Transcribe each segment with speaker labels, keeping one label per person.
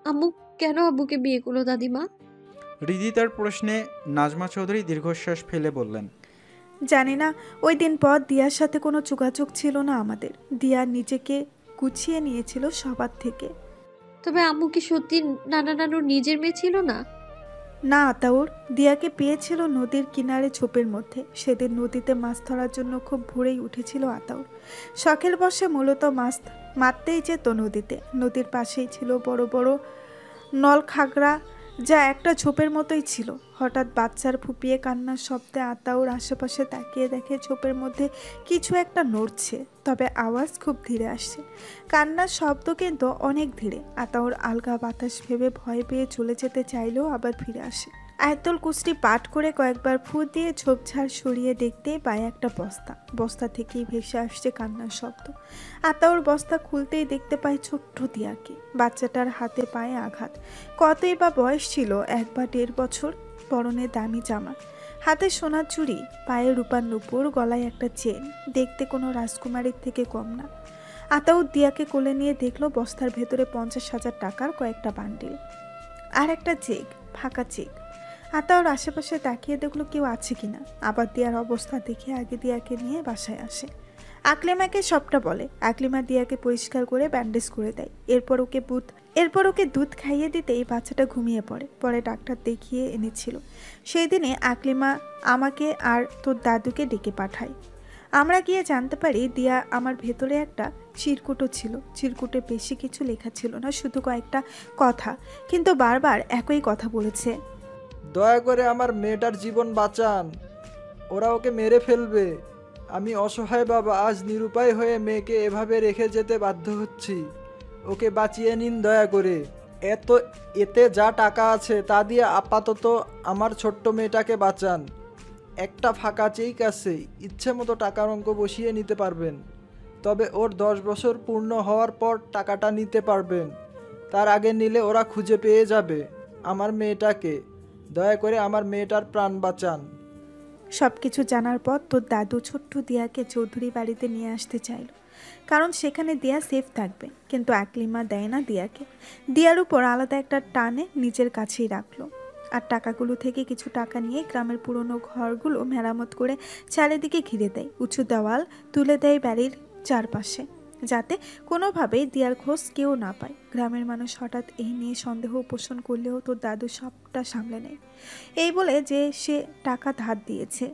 Speaker 1: আম্মু কেন আব্বুকে বিয়ে করলো দাদিমা?
Speaker 2: হৃদিতার প্রশ্নে নাজমা চৌধুরী দীর্ঘশ্বাস ফেলে বললেন,
Speaker 3: জানি না, ওই দিন পর দিয়ার সাথে কোনো যোগাযোগ ছিল না আমাদের। দিয়া নিজেকে গুছিয়ে নিয়েছিল সবার থেকে।
Speaker 1: তবে আম্মু কি সত্যি নানা নানুর নিজের মেয়ে ছিল না?
Speaker 3: না আতাউর, দিয়াকে পেয়েছিল নদীর কিনারে ঝোপের মধ্যে। সেদিন নদীতে মাছ ধরার জন্য খুব ভোরেই উঠেছিল আতাউর। শখের বশে মূলত মাছ মারতেই যেত নদীতে। নদীর পাশেই ছিল বড় বড় নলখাগড়া, যা একটা ঝোপের মতোই ছিল। হঠাৎ বাচ্চার ফুপিয়ে কান্নার শব্দে আতাউর আশেপাশে তাকিয়ে দেখে ঝোপের মধ্যে কিছু একটা নড়ছে, তবে আওয়াজ খুব ধীরে আসছে। কান্নার শব্দ কিন্তু অনেক ধীরে। আতাউর আলগা বাতাস ভেবে ভয় পেয়ে চলে যেতে চাইলেও আবার ফিরে আসে। আয়তল কুষ্টি পাঠ করে কয়েকবার ফু দিয়ে ঝোপঝাড় সরিয়ে দেখতেই পায় একটা বস্তা। বস্তা থেকেই ভেসে আসছে কান্নার শব্দ। আতাউর বস্তা খুলতেই দেখতে পায় ছোট্ট দিয়াকে। বাচ্চাটার হাতে পায়ে আঘাত। কতই বা বয়স ছিল, 1 বা 1.5 বছর। পরনে দামি জামা, হাতে সোনার চুড়ি, পায়ে রূপার নুপুর, গলায় একটা চেন। দেখতে কোনো রাজকুমারীর থেকে কম না। আতাউর দিয়াকে কোলে নিয়ে দেখলো বস্তার ভেতরে 50,000 টাকার কয়েকটা বান্ডিল আর একটা চেক, ফাঁকা চেক। আতাউর আশেপাশে তাকিয়ে দেখলো কেউ আছে কিনা। আবার দিয়ার অবস্থা দেখে আগে দিয়াকে নিয়ে বাসায় আসে। আকলিমাকে সবটা বলে। আকলিমা দিয়াকে পরিষ্কার করে ব্যান্ডেজ করে দেয়। এরপর ওকে দুধ খাইয়ে দিতেই বাচ্চাটা ঘুমিয়ে পড়ে। পরে ডাক্তার দেখিয়ে এনেছিল। সেই দিনে আকলিমা আমাকে আর তোর দাদুকে ডেকে পাঠায়। আমরা গিয়ে জানতে পারি দিয়া আমার ভেতরে একটা চিরকুটও ছিল। চিরকুটে বেশি কিছু লেখা ছিল না, শুধু কয়েকটা কথা, কিন্তু বারবার একই কথা বলেছে।
Speaker 4: দয়া করে আমার মেয়েটার জীবন বাঁচান, ওরা ওকে মেরে ফেলবে। আমি অসহায় বাবা, আজ নিরুপায় হয়ে মেয়েকে এভাবে রেখে যেতে বাধ্য হচ্ছি। ওকে বাঁচিয়ে নিন দয়া করে। এতে যা টাকা আছে তা দিয়ে আপাতত আমার ছোট্ট মেয়েটাকে বাঁচান। একটা ফাঁকা চেক আছে, ইচ্ছে মতো টাকার অঙ্ক বসিয়ে নিতে পারবেন। তবে ওর 10 বছর পূর্ণ হওয়ার পর টাকাটা নিতে পারবেন। তার আগে নিলে ওরা খুঁজে পেয়ে যাবে আমার মেয়েটাকে। দয়া করে আমার মেয়েটার প্রাণ বাঁচান।
Speaker 3: সবকিছু জানার পর তোর দাদু ছোট্ট দিয়াকে চৌধুরী বাড়িতে নিয়ে আসতে চাইল, কারণ সেখানে দিয়া সেফ থাকবে। কিন্তু আকলিমা দেয় না দিয়াকে। দিয়ার উপর আলাদা একটা টানে নিজের কাছেই রাখলো। আর টাকাগুলো থেকে কিছু টাকা নিয়ে গ্রামের পুরনো ঘরগুলো মেরামত করে চারিদিকে ঘিরে দেয়। উঁচু দেওয়াল তুলে দেয় বাড়ির চারপাশে, যাতে কোনোভাবেই দিয়ার খোঁজ কেউ না পায়। গ্রামের মানুষ হঠাৎ এই নিয়ে সন্দেহ পোষণ করলেও তোর দাদু সবটা সামলে নেয়। এই বলে যে সে টাকা ধার দিয়েছে।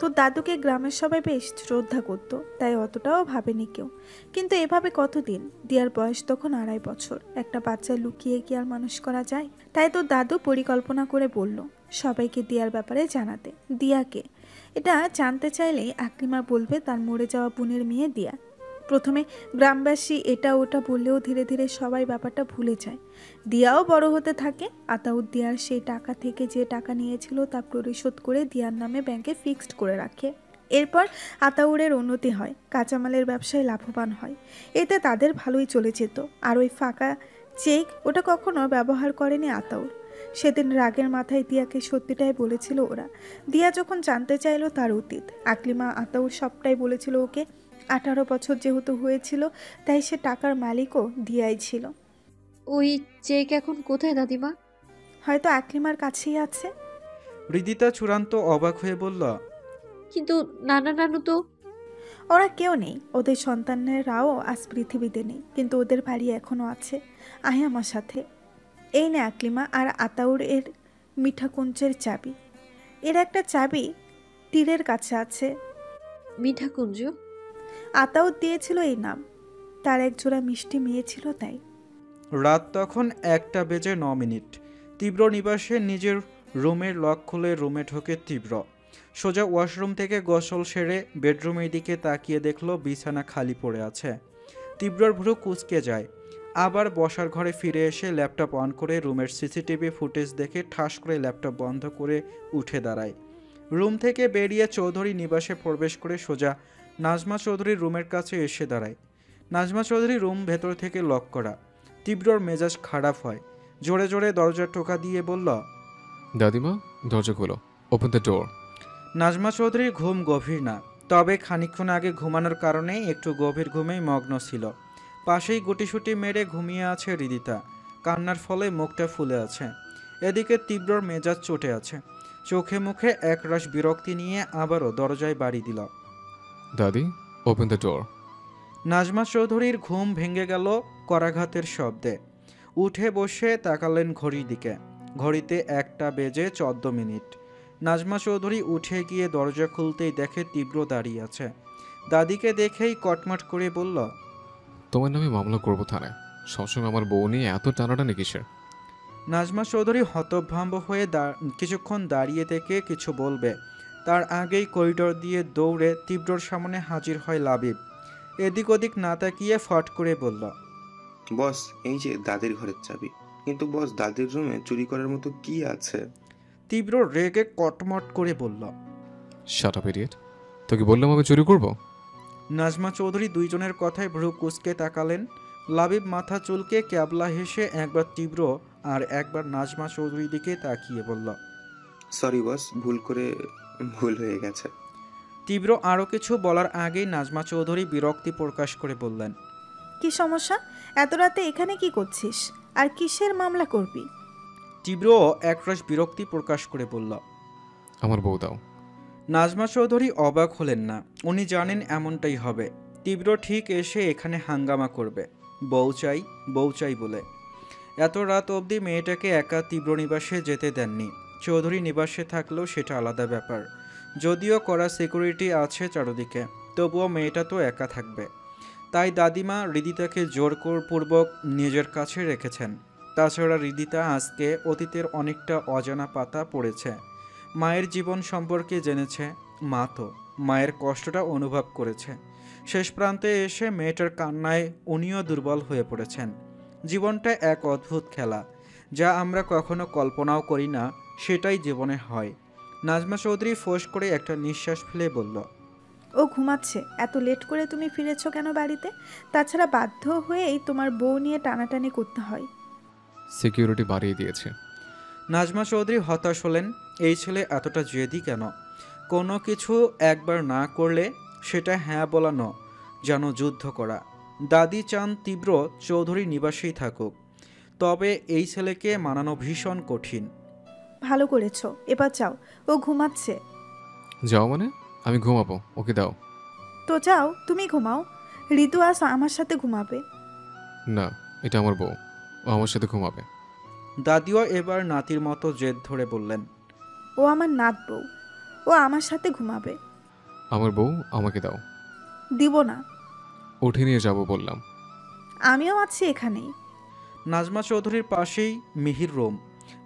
Speaker 3: তোর দাদুকে গ্রামের সবাই বেশ শ্রদ্ধা করতো, তাই অতটাও ভাবেনি কেউ। কিন্তু এভাবে কতদিন? দিয়ার বয়স তখন 2.5 বছর। একটা বাচ্চা লুকিয়ে কি আর মানুষ করা যায়? তাই তোর দাদু পরিকল্পনা করে বলল সবাইকে দিয়ার ব্যাপারে জানাতে। দিয়াকে এটা জানতে চাইলেই আকলিমা বলবে তার মরে যাওয়া বোনের মেয়ে দিয়া। প্রথমে গ্রামবাসী এটা ওটা বললেও ধীরে ধীরে সবাই ব্যাপারটা ভুলে যায়। দিয়াও বড় হতে থাকে। আতাউর দিয়ার সেই টাকা থেকে যে টাকা নিয়েছিল তা পরিশোধ করে দিয়ার নামে ব্যাংকে ফিক্সড করে রাখে। এরপর আতাউরের উন্নতি হয়, কাঁচামালের ব্যবসায় লাভবান হয়। এতে তাদের ভালোই চলে যেত। আর ওই ফাঁকা চেক, ওটা কখনো ব্যবহার করেনি আতাউর। সেদিন রাগের মাথায় দিয়াকে সত্যিটাই বলেছিল ওরা। দিয়া যখন জানতে চাইলো তার অতীত, আকলিমা আতাউর সবটাই বলেছিল ওকে। 18 বছর যেহেতু হয়েছিল, তাই সে টাকার মালিকও দিয়াই ছিল।
Speaker 1: ওই চেক এখন কোথায় দাদিমা?
Speaker 3: হয়তো আকলিমার কাছেই আছে।
Speaker 2: হৃদিতা চূড়ান্ত অবাক হয়ে বলল,
Speaker 1: কিন্তু নানা নানু তো।
Speaker 3: ওরা কেউ নেই, ওদের সন্তানেরাও আজ পৃথিবীতে নেই, কিন্তু ওদের বাড়ি এখনো আছে। আয় আমার সাথে। এই নে আকলিমা আর আতাউর এর মিঠাকুঞ্জের চাবি। এর একটা চাবি তীরের কাছে আছে।
Speaker 1: মিঠাকুঞ্জ?
Speaker 3: আতাউর দিয়েছিল এই নাম, তার একজোড়া মিষ্টি মেয়ে ছিল তাই।
Speaker 2: রাত তখন 1:09। তীব্র নিবাসে নিজের রুমের লক খুলে রুমে ঢোকে তীব্র। সোজা ওয়াশরুম থেকে গোসল সেরে বেডরুমের দিকে তাকিয়ে দেখলো বিছানা খালি পড়ে আছে। তীব্রর ভ্রু কুঁচকে যায়। আবার বসার ঘরে ফিরে এসে ল্যাপটপ অন করে রুমের সিসিটিভি ফুটেজ দেখে ঠাস করে ল্যাপটপ বন্ধ করে উঠে দাঁড়ায়। রুম থেকে বেরিয়ে চৌধুরী নিবাসে প্রবেশ করে সোজা নাজমা চৌধুরীর রুমের কাছে এসে দাঁড়ায়। নাজমা চৌধুরীর রুম ভেতর থেকে লক করা। তীব্রর মেজাজ খারাপ হয়। জোরে জোরে দরজা টোকা দিয়ে বলল,
Speaker 5: দাদিমা, দরজা খোলো, ওপেন দ্য ডোর।
Speaker 2: নাজমা চৌধুরীর ঘুম গভীর না। তবে খানিকক্ষণ আগে ঘুমানোর কারণে একটু গভীর ঘুমেই মগ্ন ছিল। পাশেই গুটিসুটি মেরে ঘুমিয়ে আছে হৃদিতা, কান্নার ফলে মুখটা ফুলে আছে। এদিকে তীব্রর মেজাজ চটে আছে, চোখে মুখে একরাশ বিরক্তি নিয়ে আবারও দরজায় বাড়ি দিল।
Speaker 5: দাদি, ওপেন দ্য ডোর।
Speaker 2: নাজমা চৌধুরীর ঘুম ভেঙে গেল করাঘাতের শব্দে। উঠে বসে তাকালেন ঘড়ির দিকে। ঘড়িতে 1:14। নাজমা চৌধুরী উঠে গিয়ে দরজা খুলতেই দেখে তীব্র দাঁড়িয়ে আছে। দাদিকে দেখেই কটমট করে বলল,
Speaker 5: তোমার নামে মামলা করবো থানায়। সবসময় আমার বউ নিয়ে এত টানাটানি কিসের?
Speaker 2: নাজমা চৌধুরী হতভম্ব হয়ে কিছুক্ষণ দাঁড়িয়ে থেকে কিছু বলবে, তার আগেই করিডোর দিয়ে দৌড়ে তীব্রর সামনে হাজির হয় লাবিব। এদিক ওদিক না তাকিয়ে ফট করে বলল,
Speaker 6: বস, এই যে দাদির ঘরের চাবি। কিন্তু বস, দাদির রুমে চুরি করার মতো কি আছে?
Speaker 2: তীব্র রেগে কটমট করে বলল।
Speaker 5: শাট আপ ইডিয়েট, তোকে বললাম আমি চুরি করব?
Speaker 2: নাজমা চৌধুরী দুইজনের কথায় ভ্রু কুঁচকে তাকালেন। লাবিব মাথা চুলকে ক্যাবলা হেসে একবার তীব্র আর একবার নাজমা চৌধুরীর দিকে তাকিয়ে বলল,
Speaker 6: সরি বস, ভুল হয়ে গেছে।
Speaker 2: তীব্র আরও কিছু বলার আগেই নাজমা চৌধুরী বিরক্তি প্রকাশ করে বললেন,
Speaker 3: কি সমস্যা? এত রাতে এখানে কি করছিস? আর কিসের মামলা করবি?
Speaker 2: তীব্রও একরাশ বিরক্তি প্রকাশ করে বলল,
Speaker 5: আমার বউ দাও।
Speaker 2: নাজমা চৌধুরী অবাক হলেন না, উনি জানেন এমনটাই হবে। তীব্র ঠিক এসে এখানে হাঙ্গামা করবে, বউ চাই বলে। এত রাত অবধি মেয়েটাকে একা তীব্র নিবাসে যেতে দেননি। চৌধুরী নিবাসে থাকলেও সেটা আলাদা ব্যাপার। যদিও কড়া সিকিউরিটি আছে চারদিকে, তবুও মেয়েটা তো একা থাকবে। তাই দাদিমা হৃদিতাকে জোরপূর্বক নিজের কাছে রেখেছেন। তাছাড়া হৃদিতা আজকে অতীতের অনেকটা অজানা পাতা পড়েছে। মায়ের জীবন সম্পর্কে জেনেছে, মা তো মায়ের কষ্টটা অনুভব করেছে। শেষ প্রান্তে এসে মেয়েটার কান্নায় উনিও দুর্বল হয়ে পড়েছেন। জীবনটা এক অদ্ভুত খেলা, যা আমরা কখনো কল্পনাও করি না, সেটাই জীবনে হয়। নাজমা চৌধুরী ফোঁস করে একটা নিঃশ্বাস ফেলে বলল,
Speaker 3: ও ঘুমাচ্ছে। এত লেট করে তুমি ফিরেছো কেন বাড়িতে? তাছাড়া বাধ্য হয়েই তোমার বউ নিয়ে টানাটানি করতে হয়।
Speaker 5: সিকিউরিটি বাড়িয়ে দিয়েছে।
Speaker 2: নাজমা চৌধুরী হতাশ হলেন। এই ছেলে এতটা জেদি কেন? কোনো কিছু একবার না করলে সেটা হ্যাঁ বলানো যেন যুদ্ধ করা। দাদি চান তীব্র চৌধুরী নিবাসেই থাকুক, তবে এই ছেলেকে মানানো ভীষণ কঠিন।
Speaker 3: ভালো করেছো, এবার যাও, ও ঘুমাচ্ছে।
Speaker 5: যাও মানে? আমি ঘুমাবো, ওকে দাও।
Speaker 3: তো যাও, তুমি ঘুমাও। ঋতু আজ আমার সাথে ঘুমাবে।
Speaker 5: না, এটা আমার বউ, ও আমার সাথে ঘুমাবে।
Speaker 2: দাদিও এবার নাতির মতো জেদ ধরে বললেন,
Speaker 3: ও আমার নাত বউ, ও আমার সাথে ঘুমাবে।
Speaker 5: আমার বউ আমাকে দাও।
Speaker 3: দিব না।
Speaker 5: উঠে নিয়ে যাব বললাম।
Speaker 3: আমিও আছি এখানেই।
Speaker 2: নাজমা চৌধুরীর পাশেই মিহির রুম।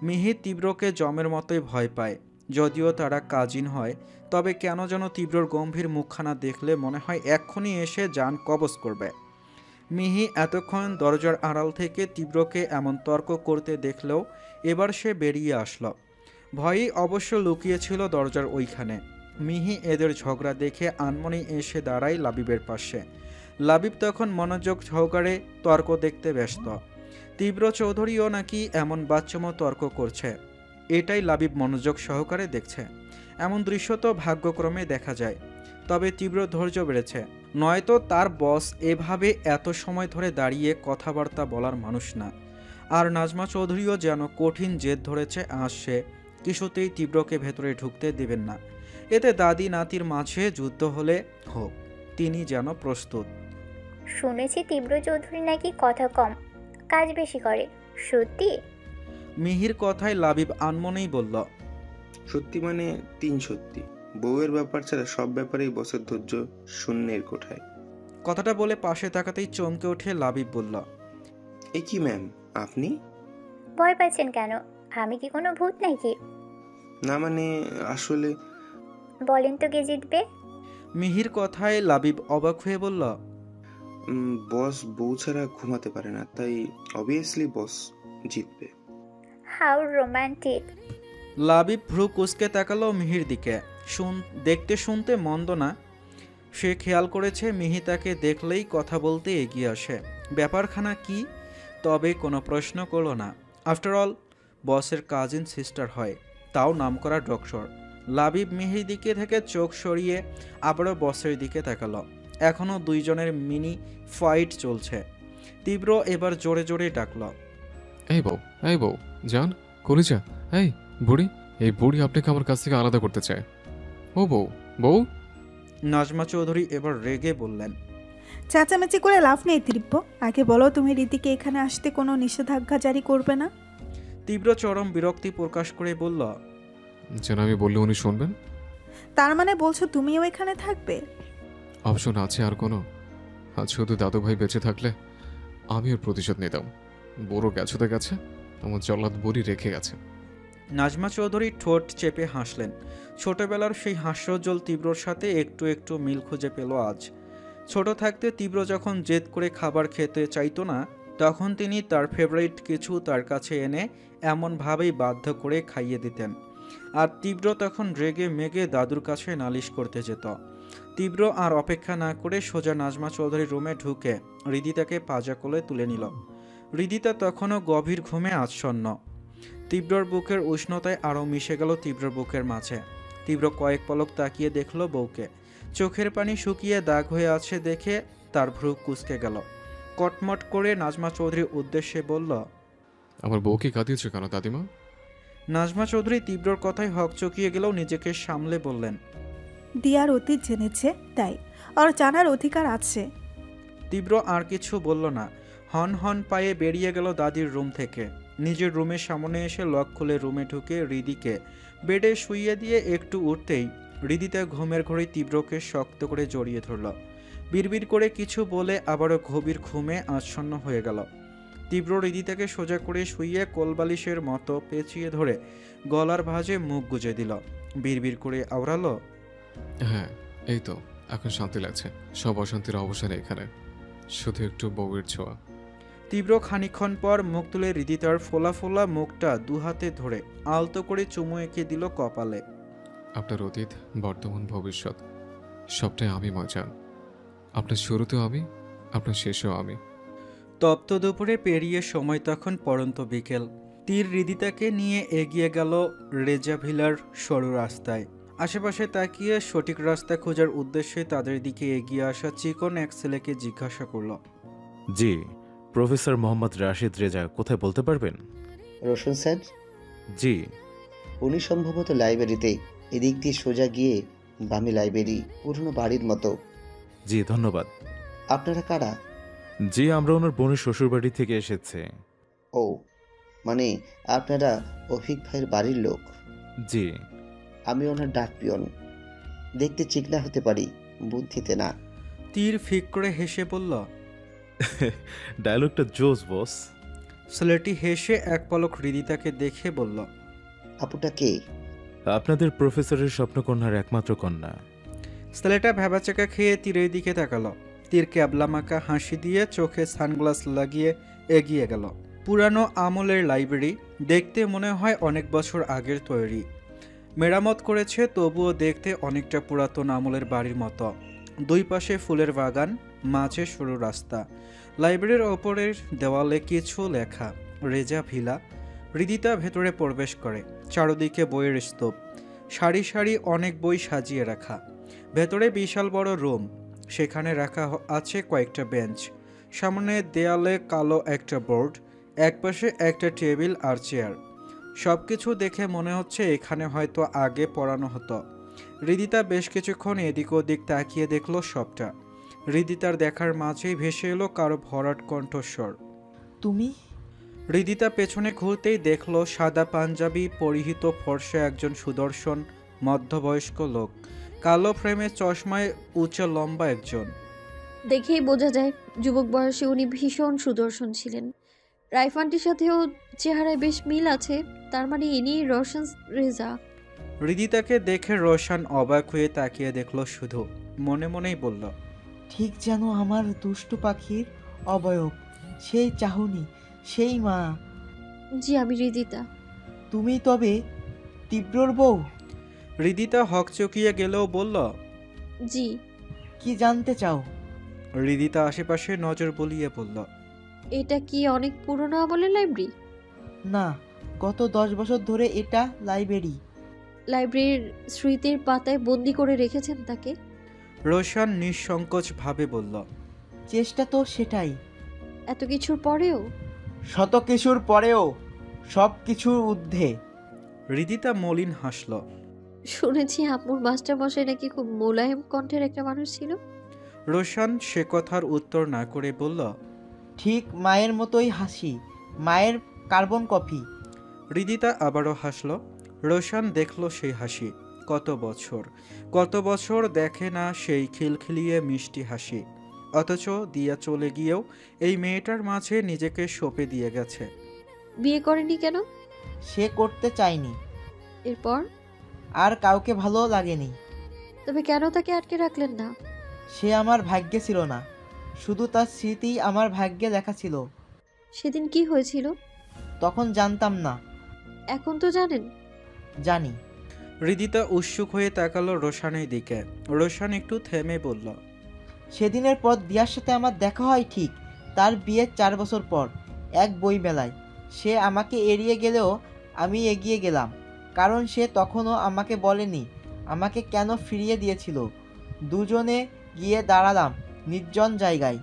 Speaker 2: মিহির তীব্রকে জমের মতোই ভয় পায়। যদিও তারা কাজিন হয়, তবে কেন যেন তীব্রর গম্ভীর মুখখানা দেখলে মনে হয় এক্ষুনি এসে জান কবজ করবে। মিহি এতক্ষণ দরজার আড়াল থেকে তীব্রকে এমন তর্ক করতে দেখলেও এবার সে বেরিয়ে আসলো। ভয়ই অবশ্য লুকিয়েছিল দরজার ওইখানে। মিহি এদের ঝগড়া দেখে আনমনি এসে দাঁড়ায় লাবিবের পাশে। লাবিব তখন মনোযোগ সহকারে তর্ক দেখতে ব্যস্ত। তীব্র চৌধুরীও নাকি এমন বাচ্চামো তর্ক করছে, এটাই লাবিব মনোযোগ সহকারে দেখছে। এমন দৃশ্য তো ভাগ্যক্রমে দেখা যায়। তবে তীব্র ধৈর্য বেড়েছে, নয়তো তার বস এভাবে এত সময় ধরে দাঁড়িয়ে কথাবার্তা বলার মানুষ না। আর নাজমা চৌধুরীও যেন কঠিন জেদ ধরেছে, আসছে কিছুতেই তীব্রকে ভেতরে ঢুকতে দেবেন না। এতে দাদি নাতির মাঝে যুদ্ধ হলে হোক, তিনি যেন প্রস্তুত।
Speaker 7: শুনেছি তীব্র চৌধুরী নাকি কথা কম, কাজ বেশি করে, সত্যি?
Speaker 2: মিহির কথায় লাবিব আনমনেই বলল,
Speaker 6: সত্যি মানে 3 সত্যি। বউয়ের ব্যাপার ছাড়া সব ব্যাপারেই বসের ধৈর্য শূন্যের কোঠায়।
Speaker 2: কথাটা বলে পাশে তাকাতেই চমকে উঠে লাবিব বলল,
Speaker 6: এ কি ম্যাম, আপনি?
Speaker 7: ভয় পাচ্ছেন কেন? আমি কি কোনো ভূত নাকি?
Speaker 6: না মানে আসলে।
Speaker 7: বলেন তো কে জিতবে?
Speaker 2: মিহির কথায় লাবিব অবাক হয়ে বলল,
Speaker 6: বস বউ ছাড়া ঘুমাতে পারে না, তাই অবভিয়াসলি বস জিতবে।
Speaker 7: How romantic.
Speaker 2: লাবিব ভ্রু কুঁচকে তাকালো মিহির দিকে। দেখতে শুনতে মন্দ না। সে খেয়াল করেছে মিহি তাকে দেখলেই কথা বলতে এগিয়ে আসে। ব্যাপারখানা কি? তবে কোনো প্রশ্ন করল না। আফটার অল বসের কাজিন সিস্টার হয়, তাও নামকরা ডক্টর। লাবিব মেহের দিকে থেকে চোখ সরিয়ে আবারও বসের দিকে তাকালো। এখনও দুইজনের মিনি ফাইট চলছে। তীব্র এবার জোরে জোরে ডাকল,
Speaker 5: এই বউ যান কলিজা, এই বুড়ি, এই বুড়ি আপনাকে আমার কাছ থেকে আলাদা করতে চায়। ও বউ, বউ।
Speaker 2: নাজমা চৌধুরী এবার রেগে বললেন,
Speaker 3: চেঁচামেচি করে লাভ নেই তীব্র, আগে বলো তুমি রীতিকে এখানে আসতে কোনো নিষেধাজ্ঞা জারি করবে না?
Speaker 2: তীব্র চরম বিরক্তি প্রকাশ করে বলল,
Speaker 5: যেন আমি বললে উনি শুনবেন?
Speaker 3: তার মানে বলছো তুমিও এখানে থাকবে?
Speaker 5: অপশন আছে আর কোনো? আজ শুধু দাদু ভাই বেঁচে থাকলে আমি ওর প্রতিশোধ নিতাম। বড় গেছে তো গেছে, আমার জল্লাদ বুড়ি রেখে গেছে।
Speaker 2: নাজমা চৌধুরী ঠোঁট চেপে হাসলেন। ছোটবেলার সেই হাস্যোজ্জ্বল তীব্রর সাথে একটু একটু মিল খুঁজে পেল আজ। ছোট থাকতে তীব্র যখন জেদ করে খাবার খেতে চাইতো না, তখন তিনি তার ফেভারিট কিছু তার কাছে এনে এমনভাবেই বাধ্য করে খাইয়ে দিতেন। আর তীব্র তখন রেগে মেগে দাদুর কাছে নালিশ করতে যেত। তীব্র আর অপেক্ষা না করে সোজা নাজমা চৌধুরীর রুমে ঢুকে হৃদিতাকে পাজা কোলে তুলে নিল। হৃদিতা তখনও গভীর ঘুমে আচ্ছন্ন। তীব্রর বুকের উষ্ণতায় আরও মিশে গেল তীব্রর বুকের মাঝে। তীব্র কয়েক পলক তাকিয়ে দেখল বউকে। চোখের পানি শুকিয়ে দাগ হয়ে আছে দেখে তার ভ্রু কুঁচকে গেল। কটমট করে নাজমা চৌধুরীর উদ্দেশ্যে বলল,
Speaker 5: আমার বউকে কাঁদিয়েছে কেন দাদিমা?
Speaker 2: নাজমা চৌধুরী তীব্রর কথায় হকচকিয়ে গেলেও নিজেকে সামলে বললেন,
Speaker 3: দিয়ার অতীত জেনেছে তাই, আর জানার অধিকার আছে।
Speaker 2: তীব্র আর কিছু বলল না। হন হন পায়ে বেরিয়ে গেল দাদির রুম থেকে। নিজের রুমের সামনে এসে লক খুলে রুমে ঢুকে হৃদিকে বেডে শুইয়ে দিয়ে একটু উঠতেই হৃদিতা ঘুমের ঘরে তীব্রকে শক্ত করে জড়িয়ে ধরল। বিড়বিড় করে কিছু বলে আবারও গভীর ঘুমে আচ্ছন্ন হয়ে গেল। তীব্র হৃদিতাকে সোজা করে শুইয়ে কোলবালিশের মতো পেঁচিয়ে ধরে গলার ভাঁজে মুখ গুজে দিল। বিড়বিড় করে আওড়ালো,
Speaker 5: হ্যাঁ এই তো এখন শান্তি লাগছে, সব অশান্তির অবসান এখানে, শুধু একটু বউয়ের ছোঁয়া।
Speaker 2: তীব্র খানিকক্ষণ পর মুখ তুলে হৃদিতার ফোলা ফোলা মুখটা দুহাতে ধরে আলতো করে চুমু এঁকে দিল কপালে।
Speaker 5: আপনার অতীত, বর্তমান, ভবিষ্যৎ সবটাই আমি মজান। আপনার শুরুতেও আমি, আপনার শেষেও আমি।
Speaker 2: তপ্ত দুপুরে পেরিয়ে সময় তখন পড়ন্ত বিকেল। তীর হৃদিতাকে নিয়ে এগিয়ে গেল রেজা ভিলার সরু রাস্তায়। আশেপাশে তাকিয়ে সঠিক রাস্তা খোঁজার উদ্দেশ্যে তাদের দিকে এগিয়ে আসা চিকন এক ছেলেকে জিজ্ঞাসা করল,
Speaker 8: জি, প্রফেসর মোহাম্মদ রাশিদ রেজা কোথায় বলতে পারবেন?
Speaker 9: রোশন স্যার?
Speaker 8: জি।
Speaker 9: উনি সম্ভবত লাইব্রেরিতে, এদিক দিয়ে সোজা গিয়ে বামে লাইব্রেরি, পুরনো বাড়ির মতো।
Speaker 8: জি ধন্যবাদ।
Speaker 9: আপনারা কারা?
Speaker 8: জি, আমরা ওনার বোনের শ্বশুরবাড়ি থেকে এসেছে।
Speaker 9: ও, মানে আপনারা অফিক ভাইয়ের বাড়ির লোক?
Speaker 8: জি।
Speaker 9: আমি ওনার ডাক পিয়ন। দেখতে চিকনা হতে পারি, বুদ্ধিতে না।
Speaker 2: তীর ফিক করে হেসে বলল,
Speaker 8: ডায়লগটা জোস বস।
Speaker 2: ছেলেটি হেসে এক পলক হৃদিতাকে দেখে বলল,
Speaker 9: আপুটা কে?
Speaker 8: আপনাদের প্রফেসরের স্বপ্নকন্যার একমাত্র কন্যা।
Speaker 2: ছেলেটা ভ্যাবাচাকা খেয়ে তীরের দিকে তাকালো। তীর ক্যাবলামাকা হাসি দিয়ে চোখে সানগ্লাস লাগিয়ে এগিয়ে গেল। পুরানো আমলের লাইব্রেরি, দেখতে মনে হয় অনেক বছর আগের তৈরি। মেরামত করেছে, তবুও দেখতে অনেকটা পুরাতন আমলের বাড়ির মতো। দুই পাশে ফুলের বাগান, মাঝে সরু রাস্তা। লাইব্রেরির ওপরের দেওয়ালে কিছু লেখা, রেজা ভিলা। হৃদিতা ভেতরে প্রবেশ করে। চারদিকে বইয়ের স্তূপ, সারি সারি অনেক বই সাজিয়ে রাখা। ভেতরে বিশাল বড় রুম, সেখানে রাখা আছে কয়েকটা বেঞ্চ। সামনে দেয়ালে কালো একটা বোর্ড, একপাশে একটা টেবিল আর চেয়ার। সব কিছু দেখে মনে হচ্ছে এখানে হয়তো আগে পড়ানো হতো। হৃদিতা বেশ কিছুক্ষণ এদিক ওদিক তাকিয়ে দেখলো সবটা। হৃদিতার দেখার মাঝেই ভেসে এলো কারো ভরাট কণ্ঠস্বর,
Speaker 10: তুমি?
Speaker 2: হৃদিতা পেছনে ঘুরতেই দেখলো সাদা পাঞ্জাবি পরিহিত ফর্সা একজন সুদর্শন মধ্যবয়স্ক লোক। কালো ফ্রেমে চশমায় উঁচা লম্বা একজন।
Speaker 1: দেখেই বোঝা যায় যুবক বয়সে উনি ভীষণ সুদর্শন ছিলেন। রাইফানটির সাথেও চেহারায় বেশ মিল আছে, তার মানে ইনি রোশন রেজা।
Speaker 2: হৃদিতাকে দেখে রোশন অবাক হয়ে তাকিয়ে দেখলো শুধু, মনে মনেই বলল,
Speaker 10: ঠিক যেন আমার দুষ্টু পাখির অবয়ব, সেই চাহনি, সেই মা।
Speaker 1: জি, আমি হৃদিতা।
Speaker 10: তুমি তবে তীব্রর বউ?
Speaker 2: হৃদিতা হকচকিয়ে গেলেও বলল,
Speaker 1: জি।
Speaker 10: কি জানতে চাও?
Speaker 2: হৃদিতা আশেপাশে নজর বুলিয়ে বলল,
Speaker 1: এটা কি অনেক পুরনো আমলের লাইব্রেরি?
Speaker 10: না, গত 10 বছর ধরে এটা লাইব্রেরি।
Speaker 1: লাইব্রেরির স্মৃতির পাতায় বন্দি করে রেখেছেন তাকে?
Speaker 2: রোশান নিঃসংকোচ ভাবে বলল।
Speaker 10: চেষ্টা তো সেটাই।
Speaker 1: এত কিছুর পরেও?
Speaker 10: শত কিছুর পরেও সব কিছুর ঊর্ধ্বে।
Speaker 2: হৃদিতা মলিন হাসল।
Speaker 1: শুনেছি আম্মুর মাস্টারমশাই নাকি খুব মোলায়েম কণ্ঠের একটা মানুষ ছিল।
Speaker 2: রোশান সে কথার উত্তর না করে বলল,
Speaker 10: ঠিক মায়ের মতোই হাসি, মায়ের কার্বন কপি।
Speaker 2: হৃদিতা আবারও হাসল। রোশান দেখল সেই হাসি। কত বছর দেখে না সেই খিলখিলিয়ে মিষ্টি হাসি। অথচ দিয়া চলে গিয়েও এই মেয়েটার মাঝে নিজেকে সঁপে দিয়ে গেছে।
Speaker 1: বিয়ে করেনি কেন?
Speaker 10: সে করতে চায়নি।
Speaker 1: এরপর?
Speaker 10: আর কাউকে ভালো লাগেনি।
Speaker 1: তবে কেন তাকে আটকে রাখলেন না?
Speaker 10: সে আমার ভাগ্যে ছিল না, শুধু তার স্মৃতি আমার ভাগ্যে লেখা ছিল।
Speaker 1: সেদিন কি হয়েছিল?
Speaker 10: তখন জানতাম না।
Speaker 1: এখন তো জানেন?
Speaker 10: জানি।
Speaker 2: হৃদিতা উৎসুক হয়ে তাকালো রোশানের দিকে। রোশান একটু থেমে বলল,
Speaker 10: সেদিনের পর দিয়ার সাথে আমার দেখা হয় ঠিক তার বিয়ের 4 বছর পর, এক বইমেলায়। সে আমাকে এড়িয়ে গেলেও আমি এগিয়ে গেলাম, কারণ সে তখনও আমাকে বলেনি আমাকে কেন ফিরিয়ে দিয়েছিল। দুজনে গিয়ে দাঁড়ালাম নির্জন জায়গায়।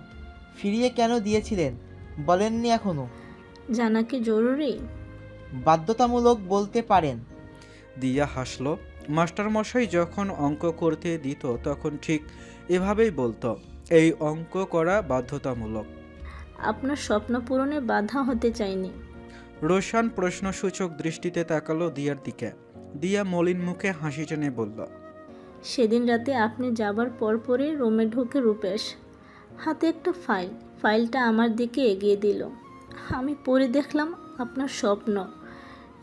Speaker 10: ফিরিয়ে কেন দিয়েছিলেন বলেননি এখনো?
Speaker 11: জানা কি জরুরি?
Speaker 10: বাধ্যতামূলক বলতে পারেন।
Speaker 2: দিয়া হাসল। মাস্টারমশাই যখন অঙ্ক করতে দিত তখন ঠিক এভাবেই বলতো, এই অঙ্ক করা বাধ্যতামূলক।
Speaker 11: আপনার স্বপ্ন পূরণে বাধা হতে চাইনি।
Speaker 2: রোশান প্রশ্নসূচক দৃষ্টিতে তাকালো দিয়ার দিকে। দিয়া মলিন মুখে হাসি টেনে বলল,
Speaker 11: সেদিন রাতে আপনি যাবার পরপরই রুমে ঢুকে রূপেশ হাতে একটা ফাইলটা আমার দিকে এগিয়ে দিল। আমি পড়ে দেখলাম আপনার স্বপ্ন,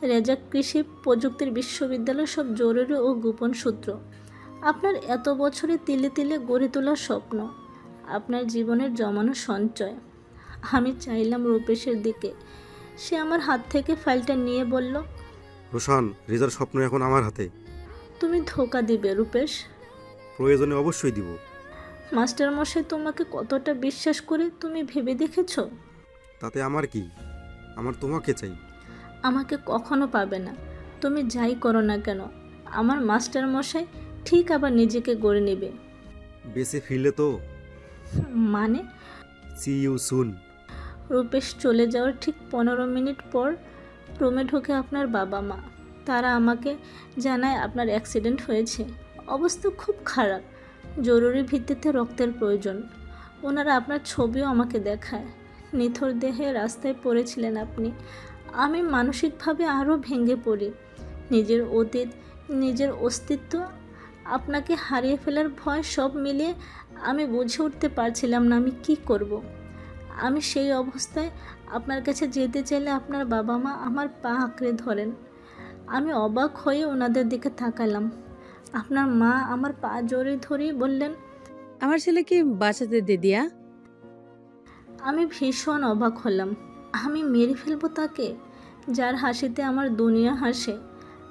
Speaker 11: রেজাক কৃষি প্রযুক্তির বিশ্ববিদ্যালয়ের সব জরুরি ও গোপন সূত্র, আপনার এত বছরে তিলে তিলে গড়ে তোলার স্বপ্ন, আপনার জীবনের জমানো সঞ্চয়। আমি চাইলাম রূপেশের দিকে। সে আমার হাত থেকে ফাইলটা নিয়ে বলল,
Speaker 12: রোশান, রেজার স্বপ্ন এখন আমার হাতে।
Speaker 11: তুমি ধোঁকা দিবে রূপেশ?
Speaker 12: প্রয়োজনে অবশ্যই দিব।
Speaker 11: মাস্টারমশাই তোমাকে কতটা বিশ্বাস করে তুমি ভেবে দেখেছো?
Speaker 12: তাতে আমার কি? আমার তোমাকে চাই।
Speaker 11: আমাকে কখনো পাবে না, তুমি যাই করো না কেন। আমার মাস্টারমশাই ঠিক আবার নিজেকে গড়ে নেবে।
Speaker 12: বেঁচে ফিরলে তো?
Speaker 11: মানে?
Speaker 12: C you soon.
Speaker 11: রূপেশ চলে যাওয়ার ঠিক 15 মিনিট পর রুমে ঢুকে আপনার বাবা মা। তারা আমাকে জানায় আপনার অ্যাক্সিডেন্ট হয়েছে, অবস্থা খুব খারাপ, জরুরি ভিত্তিতে রক্তের প্রয়োজন। ওনারা আপনার ছবিও আমাকে দেখায়। নিথর দেহে রাস্তায় পড়েছিলেন আপনি। আমি মানসিকভাবে আরও ভেঙে পড়ি। নিজের অতীত, নিজের অস্তিত্ব, আপনাকে হারিয়ে ফেলার ভয় সব মিলিয়ে আমি বুঝে উঠতে পারছিলাম না আমি কি করব। আমি সেই অবস্থায় আপনার কাছে যেতে চাইলে আপনার বাবা মা আমার পা আঁকড়ে ধরেন। আমি অবাক হয়ে ওনাদের দিকে তাকালাম। আপনার মা আমার পা জড়িয়ে ধরেই বললেন,
Speaker 13: আমার ছেলেকে বাঁচাতে দে দিয়া।
Speaker 11: আমি ভীষণ অবাক হলাম। আমি মেরে ফেলবো তাকে, যার হাসিতে আমার দুনিয়া হাসে?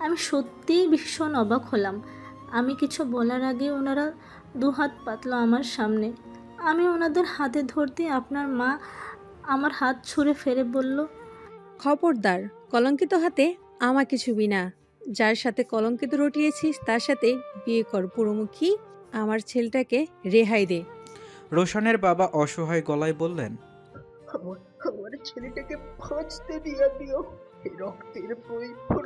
Speaker 11: আমি সত্যিই ভীষণ অবাক হলাম। আমি কিছু বলার আগে ওনারা দুহাত পাতলো আমার সামনে। আমি ওনাদের হাতে ধরতে আপনার মা আমার হাত ছুঁড়ে ফেলে বলল,
Speaker 13: খবরদার, কলঙ্কিত হাতে আমাকে ছুবি না। যার সাথে কলঙ্কিত রটিয়েছিস তার সাথে বিয়ে কর পুরোমুখী। আমার ছেলেটাকে রেহাই দে।
Speaker 2: রোশানের বাবা অসহায় গলায় বললেন,
Speaker 14: আমার ছেলেটাকে বাঁচতে দিও।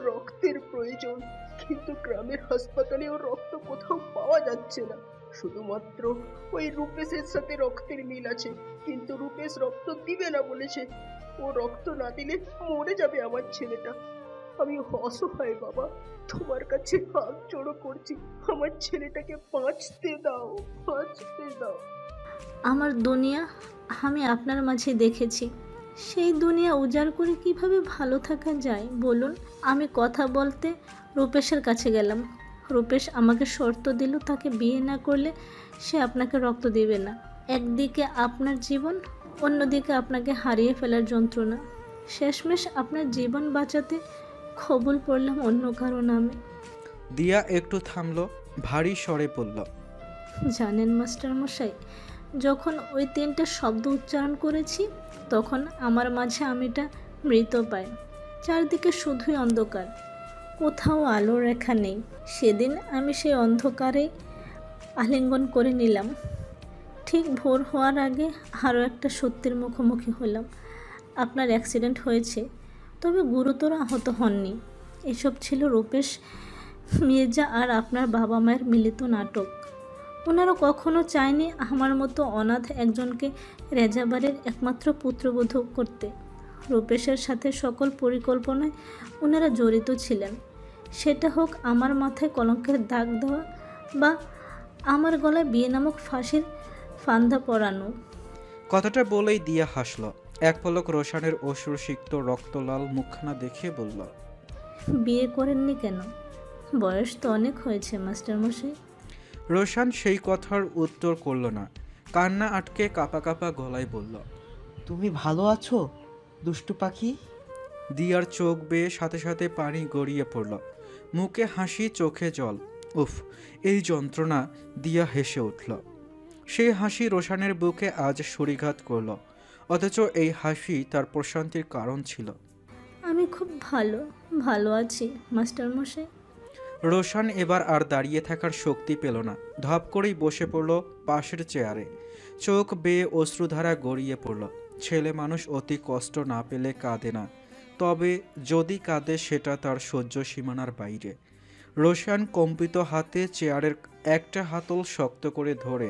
Speaker 14: রক্তের প্রয়োজন, কিন্তু গ্রামের হাসপাতালে ও রক্ত কোথাও পাওয়া যাচ্ছে না। শুধুমাত্র ওই রূপেশের সাথে রক্তের মিল আছে, কিন্তু রূপেশ রক্ত দিবে না বলেছে। ও রক্ত না দিলে মরে যাবে আমার ছেলেটা। আমি অসহায় বাবা, তোমার কাছে হাত জোড়ো করছি, আমার ছেলেটাকে বাঁচতে দাও।
Speaker 11: আমার দুনিয়া আমি আপনার মাঝে দেখেছি। সেই দুনিয়া উজাড় করে কিভাবে ভালো থাকা যায় বলুন? আমি কথা বলতে রূপেশের কাছে গেলাম। রূপেশ আমাকে শর্ত দিল, তাকে বিয়ে না করলে সে আপনাকে রক্ত দিবে না। একদিকে আপনার জীবন, অন্যদিকে আপনাকে হারিয়ে ফেলার যন্ত্রণা। শেষমেশ আপনার জীবন বাঁচাতে কবুল পড়লাম অন্য কারো নামে।
Speaker 2: দিয়া একটু থামলো, ভারী স্বরে বলল,
Speaker 11: জানেন মাস্টারমশাই, যখন ওই 3টে শব্দ উচ্চারণ করেছি তখন আমার মাঝে আমিটা মৃত পাই। চারদিকে শুধুই অন্ধকার। কোথাও আলো রেখা নেই। সেদিন আমি সেই অন্ধকারে আলিঙ্গন করে নিলাম। ঠিক ভোর হওয়ার আগে আরও একটা সত্যের মুখোমুখি হলাম। আপনার অ্যাক্সিডেন্ট হয়েছে, তবে গুরুতর আহত হননি। এসব ছিল রূপেশ, মির্জা আর আপনার বাবা মায়ের মিলিত নাটক। ওনারা কখনো চায়নি আমার মতো অনাথ একজনকে রেজাবারের একমাত্র পুত্রবধূ করতে। রূপেশের সাথে সকল পরিকল্পনায় ওনারা জড়িত ছিলেন। সেটা হোক আমার মাথায় কলঙ্কের দাগ দেওয়া বা আমার গলায় বিয়ে নামক ফাঁসির ফান্দা পরানো।
Speaker 2: কথাটা বলেই দিয়া হাসল। এক পলক রোশানের অশ্রুসিক্ত রক্তলাল মুখখানা দেখে বলল,
Speaker 11: বিয়ে করেননি কেন? বয়স তো অনেক হয়েছে মাস্টারমশাই।
Speaker 2: রোশান সেই কথার উত্তর করল না। কান্না আটকে কাঁপা কাঁপা গলায় বলল,
Speaker 10: তুমি ভালো আছো দুষ্টু পাখি?
Speaker 2: দিয়ার চোখ বেয়ে সাথে সাথে পানি গড়িয়ে পড়ল। মুখে হাসি, চোখে জল। উফ, এই যন্ত্রণা! দিয়া হেসে উঠল। সেই হাসি রোশানের বুকে আজ ছুরিঘাত করল, অথচ এই হাসি তার প্রশান্তির কারণ ছিল।
Speaker 11: আমি খুব ভালো আছি মাস্টারমশাই।
Speaker 2: রোশান এবার আর দাঁড়িয়ে থাকার শক্তি পেল না। ধপ করেই বসে পড়ল পাশের চেয়ারে। চোখ বেয়ে অশ্রুধারা গড়িয়ে পড়ল। ছেলে মানুষ অতি কষ্ট না পেলে কাঁদে না, তবে যদি কাঁদে সেটা তার সহ্য সীমানার বাইরে। রোশান কম্পিত হাতে চেয়ারের একটা হাতল শক্ত করে ধরে